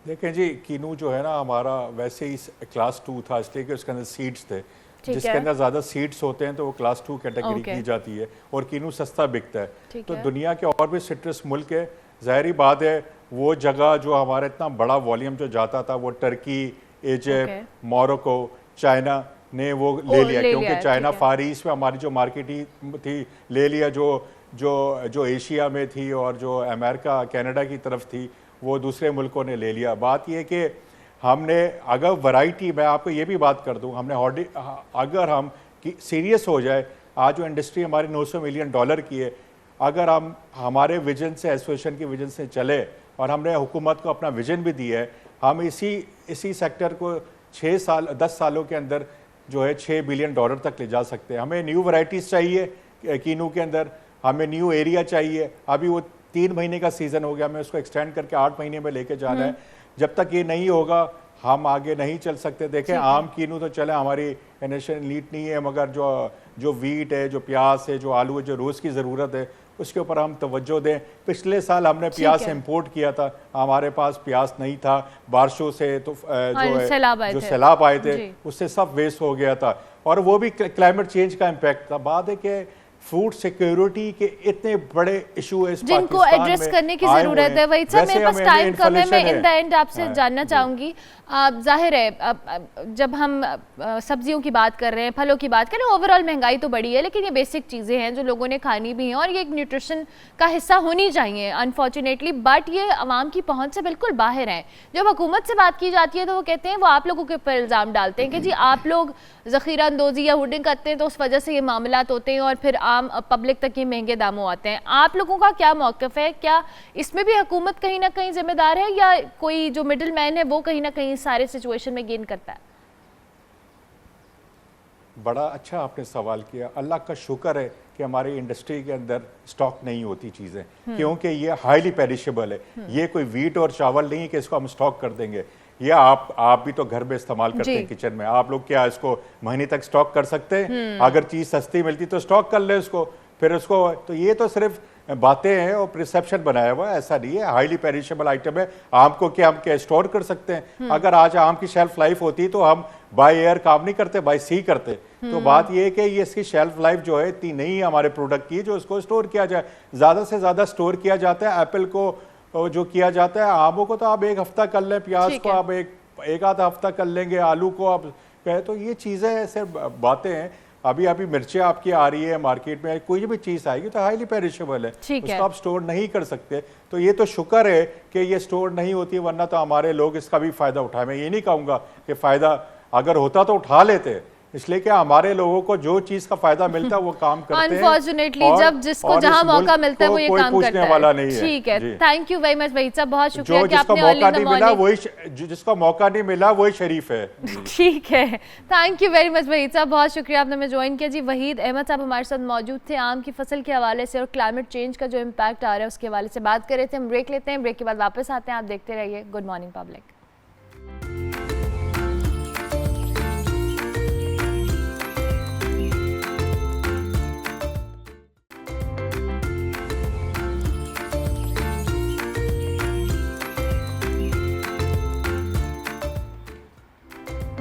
देखें जी, किन्नू जो है ना हमारा वैसे ही क्लास 2 था, इसलिए कि उसके अंदर सीड्स थे। जिसके अंदर ज़्यादा सीड्स होते हैं तो वो क्लास 2 कैटेगरी की जाती है और किन्नू सस्ता बिकता है। तो दुनिया के और भी सिट्रस मुल्क है, ज़ाहिरी बात है वो जगह जो हमारा इतना बड़ा वॉल्यूम जो जाता था वो टर्की, इजिप्ट, मोरक्को, चाइना ने वो ले लिया, क्योंकि चाइना फार ईस्ट में हमारी जो मार्केट थी ले लिया, जो एशिया में थी और जो अमेरिका कनाडा की तरफ थी वो दूसरे मुल्कों ने ले लिया। बात यह कि हमने अगर वैरायटी, मैं आपको ये भी बात कर दूं, हमने अगर हम सीरियस हो जाए, आज जो इंडस्ट्री हमारी $900 मिलियन की है, अगर हम हमारे विजन से, एसोसिएशन के विजन से चले और हमने हुकूमत को अपना विजन भी दिया है, हम इसी सेक्टर को 10 सालों के अंदर जो है $6 बिलियन तक ले जा सकते हैं। हमें न्यू वैरायटीज़ चाहिए किन्नू के अंदर, हमें न्यू एरिया चाहिए। अभी वो 3 महीने का सीज़न हो गया, हमें उसको एक्सटेंड करके 8 महीने में लेके जाना है। जब तक ये नहीं होगा हम आगे नहीं चल सकते। देखें, आम किन्नू तो चले, हमारी नेशनल नीड नहीं है, मगर जो वीट है, जो प्याज है, जो आलू है, जो रोज़ की ज़रूरत है, उसके ऊपर हम तवज्जो दें। पिछले साल हमने प्याज इंपोर्ट किया था, हमारे पास प्याज नहीं था, बारिशों से तो जो सैलाब आए थे उससे सब वेस्ट हो गया था, और वो भी क्लाइमेट चेंज का इम्पैक्ट था। बात है कि फूड सिक्योरिटी के इतने बड़े इशू है जिनको एड्रेस करने की जरूरत है। वही सब मेरे पास टाइम कम है, मैं इन द एंड आपसे जानना चाहूंगी, जाहिर है जब हम सब्जियों की बात कर रहे हैं, फलों की बात कर रहे हैं, ओवरऑल महंगाई तो बढ़ी है, लेकिन ये बेसिक चीज़ें हैं जो लोगों ने खानी भी हैं और ये एक न्यूट्रिशन का हिस्सा होनी चाहिए अनफॉर्चुनेटली, बट ये आवाम की पहुंच से बिल्कुल बाहर है। जब हुकूमत से बात की जाती है तो वो कहते हैं, वो आप लोगों के ऊपर इल्ज़ाम डालते हैं कि जी आप लोग ज़ख़ीरा अंदोज़ी या हुडिंग करते हैं तो उस वजह से ये मामलात होते हैं और फिर आम पब्लिक तक ये महंगे दामों आते हैं। आप लोगों का क्या मौक़िफ़ है? क्या इसमें भी हुकूमत कहीं ना कहीं जिम्मेदार है या कोई जो मिडिल मैन है वो कहीं ना कहीं सारे सिचुएशन में गेन करता है? बड़ा अच्छा आपने सवाल किया। अल्लाह का शुक्र है कि हमारी इंडस्ट्री के अंदर स्टॉक नहीं होती चीज़ें, क्योंकि ये हाईली पेरिशेबल है। ये कोई वीट और चावल नहीं है कि इसको हम स्टॉक कर देंगे। ये आप भी तो घर में इस्तेमाल करते हैं किचन में, आप लोग क्या इसको महीने तक स्टॉक कर सकते हैं? अगर चीज़ सस्ती मिलती तो स्टॉक कर ले उसको, फिर उसको, तो ये तो सिर्फ बातें हैं और प्रिसेप्शन बनाया हुआ है, ऐसा नहीं है। हाईली पेरिशेबल आइटम है। आम को क्या हम क्या स्टोर कर सकते हैं? अगर आज आम की शेल्फ लाइफ होती तो हम बाय एयर काम नहीं करते, बाय सी करते। तो बात ये है कि ये इसकी शेल्फ लाइफ जो है इतनी नहीं है हमारे प्रोडक्ट की जो उसको स्टोर किया जाए। ज़्यादा से ज़्यादा स्टोर किया जाता है एप्पल को जो किया जाता है, आमों को तो आप 1 हफ्ता कर लें, प्याज को आप एक आधा हफ्ता कर लेंगे, आलू को आप कहे, तो ये चीज़ें ऐसे बातें हैं। अभी मिर्चें आपकी आ रही है मार्केट में, कोई भी चीज़ आएगी तो हाईली पेरिशेबल है, उसको आप स्टोर नहीं कर सकते। तो ये तो शुक्र है कि ये स्टोर नहीं होती, वरना तो हमारे लोग इसका भी फ़ायदा उठाए। मैं ये नहीं कहूँगा कि फ़ायदा अगर होता तो उठा लेते, इसलिए कि हमारे लोगों को जो चीज का फायदा मिलता है वो काम करते हैं। अनफॉर्चुनेटली जब जिसको जहां मौका मिलता है वो ये काम करता है। वाला नहीं है। ठीक है, थैंक यू वेरी मच भाई साहब, बहुत शुक्रिया कि आपने मौका नहीं मिला वही, जिसको मौका नहीं मिला वही शरीफ है। ठीक है, थैंक यू वेरी मच भाई साहब, बहुत शुक्रिया आपने हमें ज्वाइन किया जी। वहीद अहमद साहब हमारे साथ मौजूद थे, आम की फसल के हवाले से और क्लाइमेट चेंज का जो इम्पैक्ट आ रहा है उसके हवाले से बात कर रहे थे। हम ब्रेक लेते हैं, ब्रेक के बाद वापस आते हैं। आप देखते रहिए good morning public.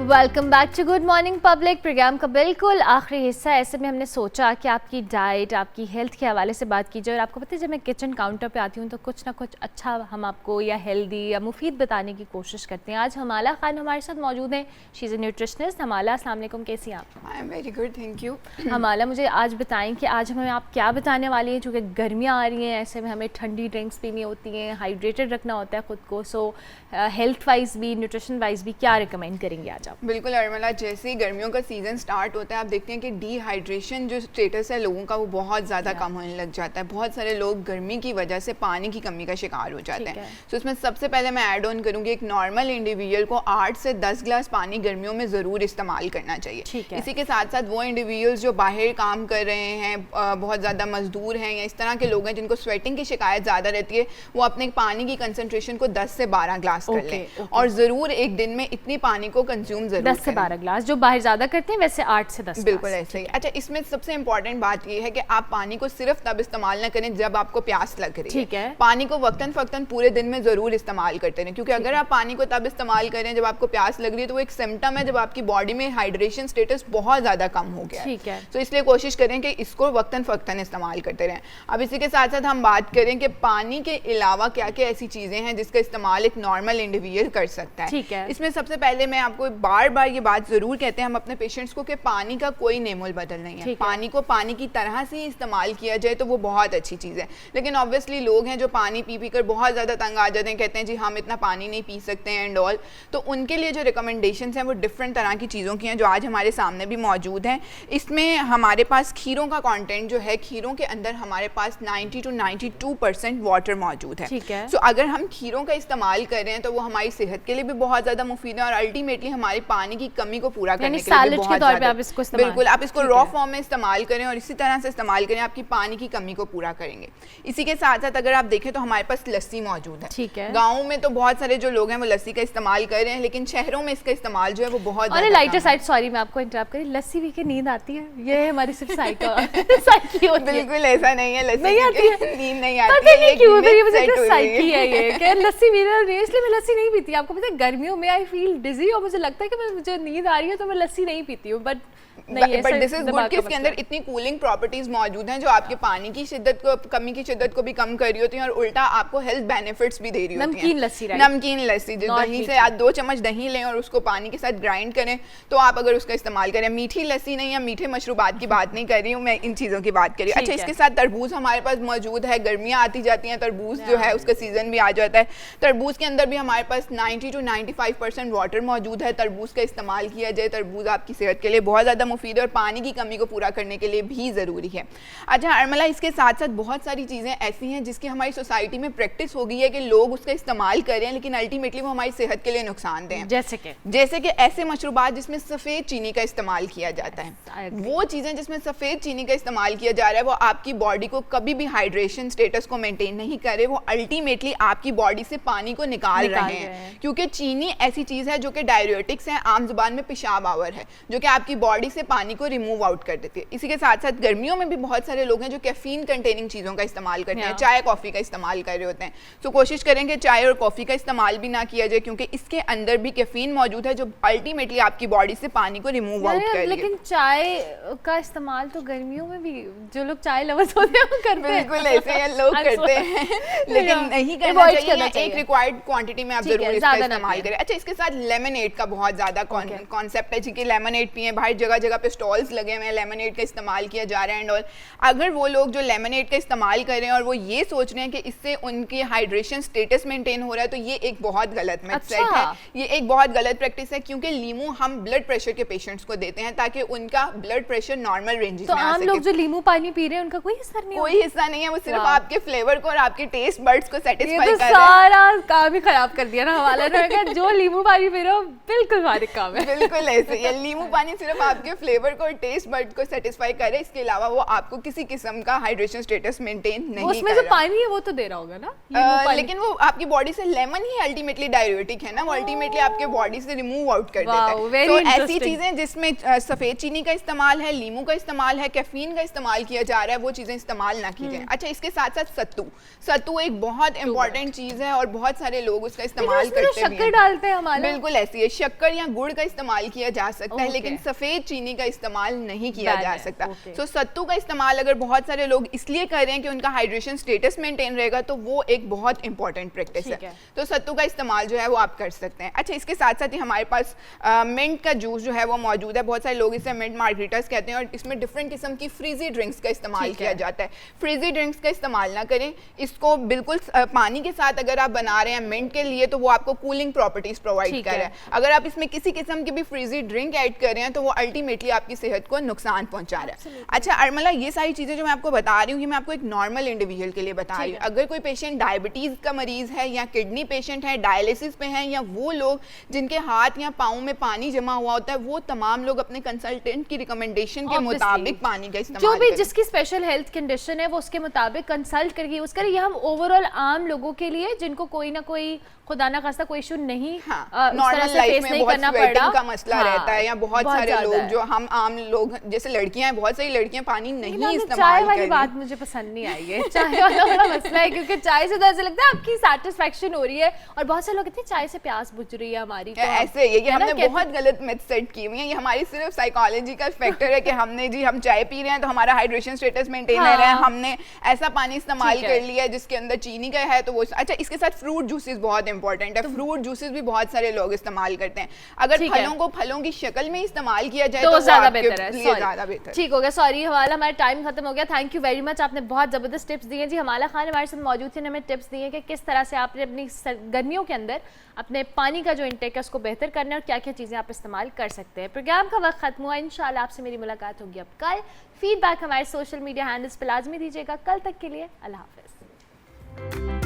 Welcome back to good morning public, program का बिल्कुल आखिरी हिस्सा। ऐसे में हमने सोचा कि आपकी डाइट, आपकी हेल्थ के हवाले से बात की जाए। और आपको पता है जब मैं किचन काउंटर पे आती हूँ तो कुछ ना कुछ अच्छा हम आपको या हेल्दी या मुफीद बताने की कोशिश करते हैं। आज हमाला खान हमारे साथ मौजूद हैं, she is a nutritionist. Hamala, अस्सलाम वालेकुम, कैसी हैं आप? I am very good, thank you. Hamala, मुझे आज बताएं कि आज हमें आप क्या बताने वाली हैं, चूँकि गर्मियाँ आ रही हैं, ऐसे में हमें ठंडी ड्रिंक्स पीनी होती हैं, हाइड्रेटेड रखना होता है ख़ुद को। सो हेल्थ वाइज भी, न्यूट्रिशन वाइज भी क्या रिकमेंड करेंगे आज आप? बिल्कुल अर्मला, जैसे ही गर्मियों का सीज़न स्टार्ट होता है आप देखते हैं कि डिहाइड्रेशन जो स्टेटस है लोगों का वो बहुत ज़्यादा कम होने लग जाता है। बहुत सारे लोग गर्मी की वजह से पानी की कमी का शिकार हो जाते हैं। तो इसमें सबसे पहले मैं ऐड ऑन करूँगी, एक नॉर्मल इंडिविजुअल को 8 से 10 ग्लास पानी गर्मियों में ज़रूर इस्तेमाल करना चाहिए। इसी के साथ साथ वो इंडिविजुअल्स जो बाहर काम कर रहे हैं, बहुत ज़्यादा मजदूर हैं या इस तरह के लोग हैं जिनको स्वेटिंग की शिकायत ज़्यादा रहती है, वो अपने पानी की कंसनट्रेशन को 10 से 12 ग्लास कर लें और ज़रूर एक दिन में इतनी पानी को कंज्यूम 10 से 12 ग्लास, जो बाहर ज्यादा करते हैं वैसे 8 से 10। बिल्कुल ऐसे ही। अच्छा, इसमें सबसे इंपॉर्टेंट बात ये है कि आप पानी को सिर्फ तब इस्तेमाल ना करें जब आपको प्यास लग रही है। पानी को वक्तन फक्तन पूरे दिन में जरूर इस्तेमाल करते रहें, क्योंकि अगर आप पानी को तब इस्तेमाल करें जब आपको प्यास लग रही है तो वो एक सिम्टम है जब आपकी बॉडी में हाइड्रेशन स्टेटस बहुत ज्यादा कम हो गया है। तो इसलिए कोशिश करें कि इसको वक्तन फक्तन इस्तेमाल करते रहें। अब इसी के साथ साथ हम बात करें कि पानी के अलावा क्या क्या ऐसी चीजें हैं जिसका इस्तेमाल एक नॉर्मल इंडिविजुअल कर सकता है। इसमें सबसे पहले मैं आपको बार बार ये बात जरूर कहते हैं हम अपने पेशेंट्स को कि पानी का कोई नेमोल बदल नहीं है। पानी को पानी की तरह से ही इस्तेमाल किया जाए तो वो बहुत अच्छी चीज़ है। लेकिन ऑब्वियसली लोग हैं जो पानी पी कर बहुत ज़्यादा तंग आ जाते हैं, कहते हैं जी हम इतना पानी नहीं पी सकते हैं एंड ऑल। तो उनके लिए जो रिकमेंडेशंस हैं वो डिफरेंट तरह की चीज़ों की हैं जो आज हमारे सामने भी मौजूद हैं। इसमें हमारे पास खीरों का कॉन्टेंट जो है, खीरों के अंदर हमारे पास 90 to 92% वाटर मौजूद है। सो अगर हम खीरों का इस्तेमाल कर रहे हैं तो वो हमारी सेहत के लिए भी बहुत ज़्यादा मुफीद है और अल्टीमेटली हमारी पानी की कमी को पूरा करने के लिए बहुत ज़्यादा। आप इसको बिल्कुल आप इसको रॉ फॉर्म में इस्तेमाल करें और इसी तरह से इस्तेमाल करें, आपकी पानी की कमी को पूरा करेंगे। इसी के साथ साथ अगर आप देखें तो हमारे पास लस्सी मौजूद है। गाँव में तो बहुत सारे जो लोग हैं वो लस्सी का इस्तेमाल कर रहे हैं, लेकिन शहरों में इसका इस्तेमाल जो है वो बहुत लाइटर साइड। सॉरी मैं आपको इंटरप्ट करी, लस्सी पी के नींद आती है, ये है हमारी सिर्फ बिल्कुल ऐसा नहीं है, लस्सी नहीं आती है, नींद नहीं आती है, क्यों मेरी मुझे साइकी है ये कि लस्सी पीना नहीं है, इसलिए मैं लस्सी नहीं पीती। आपको पता है गर्मियों में आई फील डिजी और मुझे लगता है कि मुझे नींद आ रही है तो मैं लस्सी नहीं पीती हूँ, बट दिस इज गुड कि इसके अंदर इतनी कूलिंग प्रॉपर्टीज मौजूद हैं जो आपके पानी की शिद्दत को, कमी की शिद्दत को भी कम कर रही होती हैं और उल्टा आपको हेल्थ बेनिफिट्स भी दे रही होती हैं। नमकीन लस्सी दही से आप 2 चम्मच दही लें और उसको पानी के साथ ग्राइंड करें तो आप अगर उसका इस्तेमाल करें। मीठी लस्सी नहीं, या मीठे मशरूबात की बात नहीं कर रही हूँ मैं, इन चीज़ों की बात कर रही हूँ। अच्छा, इसके साथ तरबूज हमारे पास मौजूद है। गर्मियाँ आती जाती हैं, तरबूज जो है उसका सीजन भी आ जाता है। तरबूज के अंदर भी हमारे पास 90 to 95% वाटर मौजूद है। तरबूज का इस्तेमाल किया जाए, तरबूज आपकी सेहत के लिए बहुत ज़्यादा मुफीद है और पानी की कमी को पूरा करने के लिए भी ज़रूरी है। अच्छा अर्मला, इसके साथ साथ बहुत सारी चीज़ें ऐसी हैं जिसकी हमारी सोसाइटी में प्रैक्टिस हो गई है कि लोग उसका इस्तेमाल कर रहे हैं लेकिन अल्टीमेटली वो हमारी सेहत के लिए नुकसानदेह हैं। जैसे कि ऐसे मशरूबात जिसमें सफ़ेद चीनी का इस्तेमाल किया जाता है। वो चीज़ें जिसमें सफ़ेद चीनी का इस्तेमाल किया जा रहा है वो आपकी बॉडी को कभी भी हाइड्रेशन स्टेटस को मेंटेन नहीं कर रहे, वो अल्टीमेटली आपकी बॉडी से पानी को निकाल रहे हैं। क्योंकि चीनी ऐसी चीज़ है जो कि डायरेटिक्स है, आम जुबान में पेशाब आवर है, जो कि आपकी बॉडी से पानी को रिमूव आउट कर देती है। इसी के साथ साथ गर्मियों में भी बहुत सारे लोग हैं जो कैफीन कंटेनिंग चीज़ों का इस्तेमाल करते हैं, चाय कॉफ़ी का इस्तेमाल कर रहे होते हैं। तो कोशिश करें कि चाय और कॉफ़ी का इस्तेमाल भी ना किया जाए क्योंकि इसके अंदर भी कैफीन मौजूद है जो अल्टीमेटली आपकी बॉडी से पानी को रिमूव आउट कर रही है। लेकिन चाय का इस्तेमाल तो गर्मियों में भी जो लोग चाय लवर्स होते हैं वो करते हैं। बिल्कुल ऐसे लोग करते हैं लेकिन नहीं करना चाहिए। एक रिक्वायर्ड क्वांटिटी में आप जरूर इसका इस्तेमाल करें। अच्छा, इसके साथ लेमनेड का बहुत ज़्यादा कॉन्सेप्ट है जी कि लेमनेड पिए। बाहर जगह जगह पे स्टॉल्स लगे हुए हैं, लेमनेड का इस्तेमाल किया जा रहा है एंड ऑल। अगर वो लोग जो लेमनेड का इस्तेमाल कर रहे हैं और वो ये सोच रहे हैं कि इससे उनकी हाइड्रेशन स्टेटस मेंटेन हो रहा है तो ये एक बहुत गलत मेथड है, ये एक बहुत गलत प्रैक्टिस है। क्योंकि लीमू हम ब्लड प्रेशर के पेशेंट्स को देते हैं ताकि उनका ब्लड प्रेशर नॉर्मल रेंजेस में आ सके। तो आम लोग जो लीमू पानी पी रहे हैं उनका कोई हिस्सा नहीं, कोई हिस्सा नहीं है, वो सिर्फ आपके फ्लेवर को और आपके टेस्ट बड्स को सेटिस्फाई कर रहे हैं। सारा काम ही खराब कर दिया ना हवाला ने, जो लीमू पानी पी रहे हो बिल्कुल फारिग काम है। बिल्कुल ऐसे ही लीमू पानी सिर्फ आपके फ्लेवर को और टेस्ट बड को सेटिस्फाई करे, इसके अलावा वो आपको किसी किस्म का हाइड्रेशन स्टेटस मेंटेन नहीं कर रहा। उसमें जो पानी है वो तो दे रहा होगा ना, लेकिन वो आपकी बॉडी से लेमन ही अल्टीमेटली डायरेटिक है ना, वो अल्टीमेटली आपके बॉडी से रिमूव आउट कर देता है। तो ऐसी चीजें जिसमें सफेद चीनी का इस्तेमाल है, लीमू का इस्तेमाल है, कैफीन का इस्तेमाल किया जा रहा है, वो चीजें इस्तेमाल ना की जाए। अच्छा, इसके साथ साथ सत्तू एक बहुत इंपॉर्टेंट चीज है और बहुत सारे लोग उसका इस्तेमाल करते हैं। शक्कर डालते हैं हमारे, बिल्कुल ऐसी है, शक्कर या गुड़ का इस्तेमाल किया जा सकता है लेकिन सफेद चीनी का इस्तेमाल नहीं किया जा सकता। तो सत्तू का इस्तेमाल अगर बहुत सारे लोग इसलिए कर रहे हैं कि उनका हाइड्रेशन स्टेटस मेंटेन रहेगा तो वो एक बहुत इंपॉर्टेंट प्रैक्टिस है। तो सत्तू का इस्तेमाल जो है वो आप कर सकते हैं। अच्छा, इसके साथ साथ ही हमारे पास मिंट का जूस जो है वो मौजूद है। बहुत सारे लोग इसे मिंट मार्गरीटास कहते हैं और इसमें डिफरेंट किस्म की फ्रीजी ड्रिंक्स का इस्तेमाल किया जाता है। फ्रीजी ड्रिंक्स का इस्तेमाल ना करें, इसको बिल्कुल पानी के साथ अगर आप बना रहे हैं मिंट के लिए तो वो आपको कूलिंग प्रॉपर्टीज प्रोवाइड कर रहा है। अगर आप इसमें उसमें किसी किस्म की भी फ्रीजी ड्रिंक ऐड कर रहे हैं तो वो अल्टीमेटली आपकी सेहत को नुकसान पहुंचा रहा है। अच्छा अर्मला, ये सारी चीज़ें जो मैं आपको बता रही हूँ ये मैं आपको एक नॉर्मल इंडिविजुअल के लिए बता रही हूँ। अगर कोई पेशेंट डायबिटीज़ का मरीज है या किडनी पेशेंट है, डायलिसिस पे हैं, या वो लोग जिनके हाथ या पाँव में पानी जमा हुआ होता है, वो तमाम लोग अपने कंसल्टेंट की रिकमेंडेशन के मुताबिक पानी का इस्तेमाल जो भी जिसकी स्पेशल हेल्थ कंडीशन है वो उसके मुताबिक कंसल्ट करके यूज करें। ये हम ओवरऑल आम लोगों के लिए जिनको कोई ना कोई खुदा ना खास्ता कोई इशू नहीं नॉर्मल लाइफ में बहुत स्वेटिंग का मसला रहता है, या बहुत सारे लोग जो हम आम लोग जैसे लड़कियां हैं, बहुत सारी लड़कियां पानी नहीं इस्तेमाल चाय वाली बात मुझे पसंद नहीं आई है। चाय वाला बड़ा मसला है क्योंकि चाय से तो ऐसा लगता है आपकी सेटिस्फेक्शन हो रही है और बहुत से लोग कहते हैं चाय से प्यास बुझ रही है हमारी। ऐसे ये हमने बहुत गलत मिथ सेट की हुई है। ये हमारी सिर्फ साइकोलॉजिकल फैक्टर है कि हमने जी हम चाय पी रहे हैं तो हमारा हाइड्रेशन स्टेटस मेंटेन है, हमने ऐसा पानी इस्तेमाल कर लिया जिसके अंदर चीनी का है तो वो अच्छा। इसके साथ फ्रूट जूसेस बहुत इंपॉर्टेंट है। फ्रूट जूसेस भी बहुत सारे लोग इस्तेमाल करते हैं। अगर फलों को फलों की शक्ल में इस्तेमाल किया जाए तो ज्यादा बेहतर है। ज्यादा बेहतर। ठीक हो गया, सॉरी हमारा टाइम खत्म हो गया। थैंक यू वेरी मच, आपने बहुत जबरदस्त टिप्स दिए जी। हमारा खान हमारे साथ मौजूद थे, हमें टिप्स दिए कि किस तरह से आपने अपनी गर्मियों के अंदर अपने पानी का जो इंटेक है उसको बेहतर करना है और क्या क्या चीज़ें आप इस्तेमाल कर सकते हैं। प्रोग्राम का वक्त खत्म हुआ, इंशाल्लाह आपसे मेरी मुलाकात होगी अब कल। फीडबैक हमारे सोशल मीडिया हैंडल्स पर लाजमी दीजिएगा। कल तक के लिए अल्लाह हाफिज़।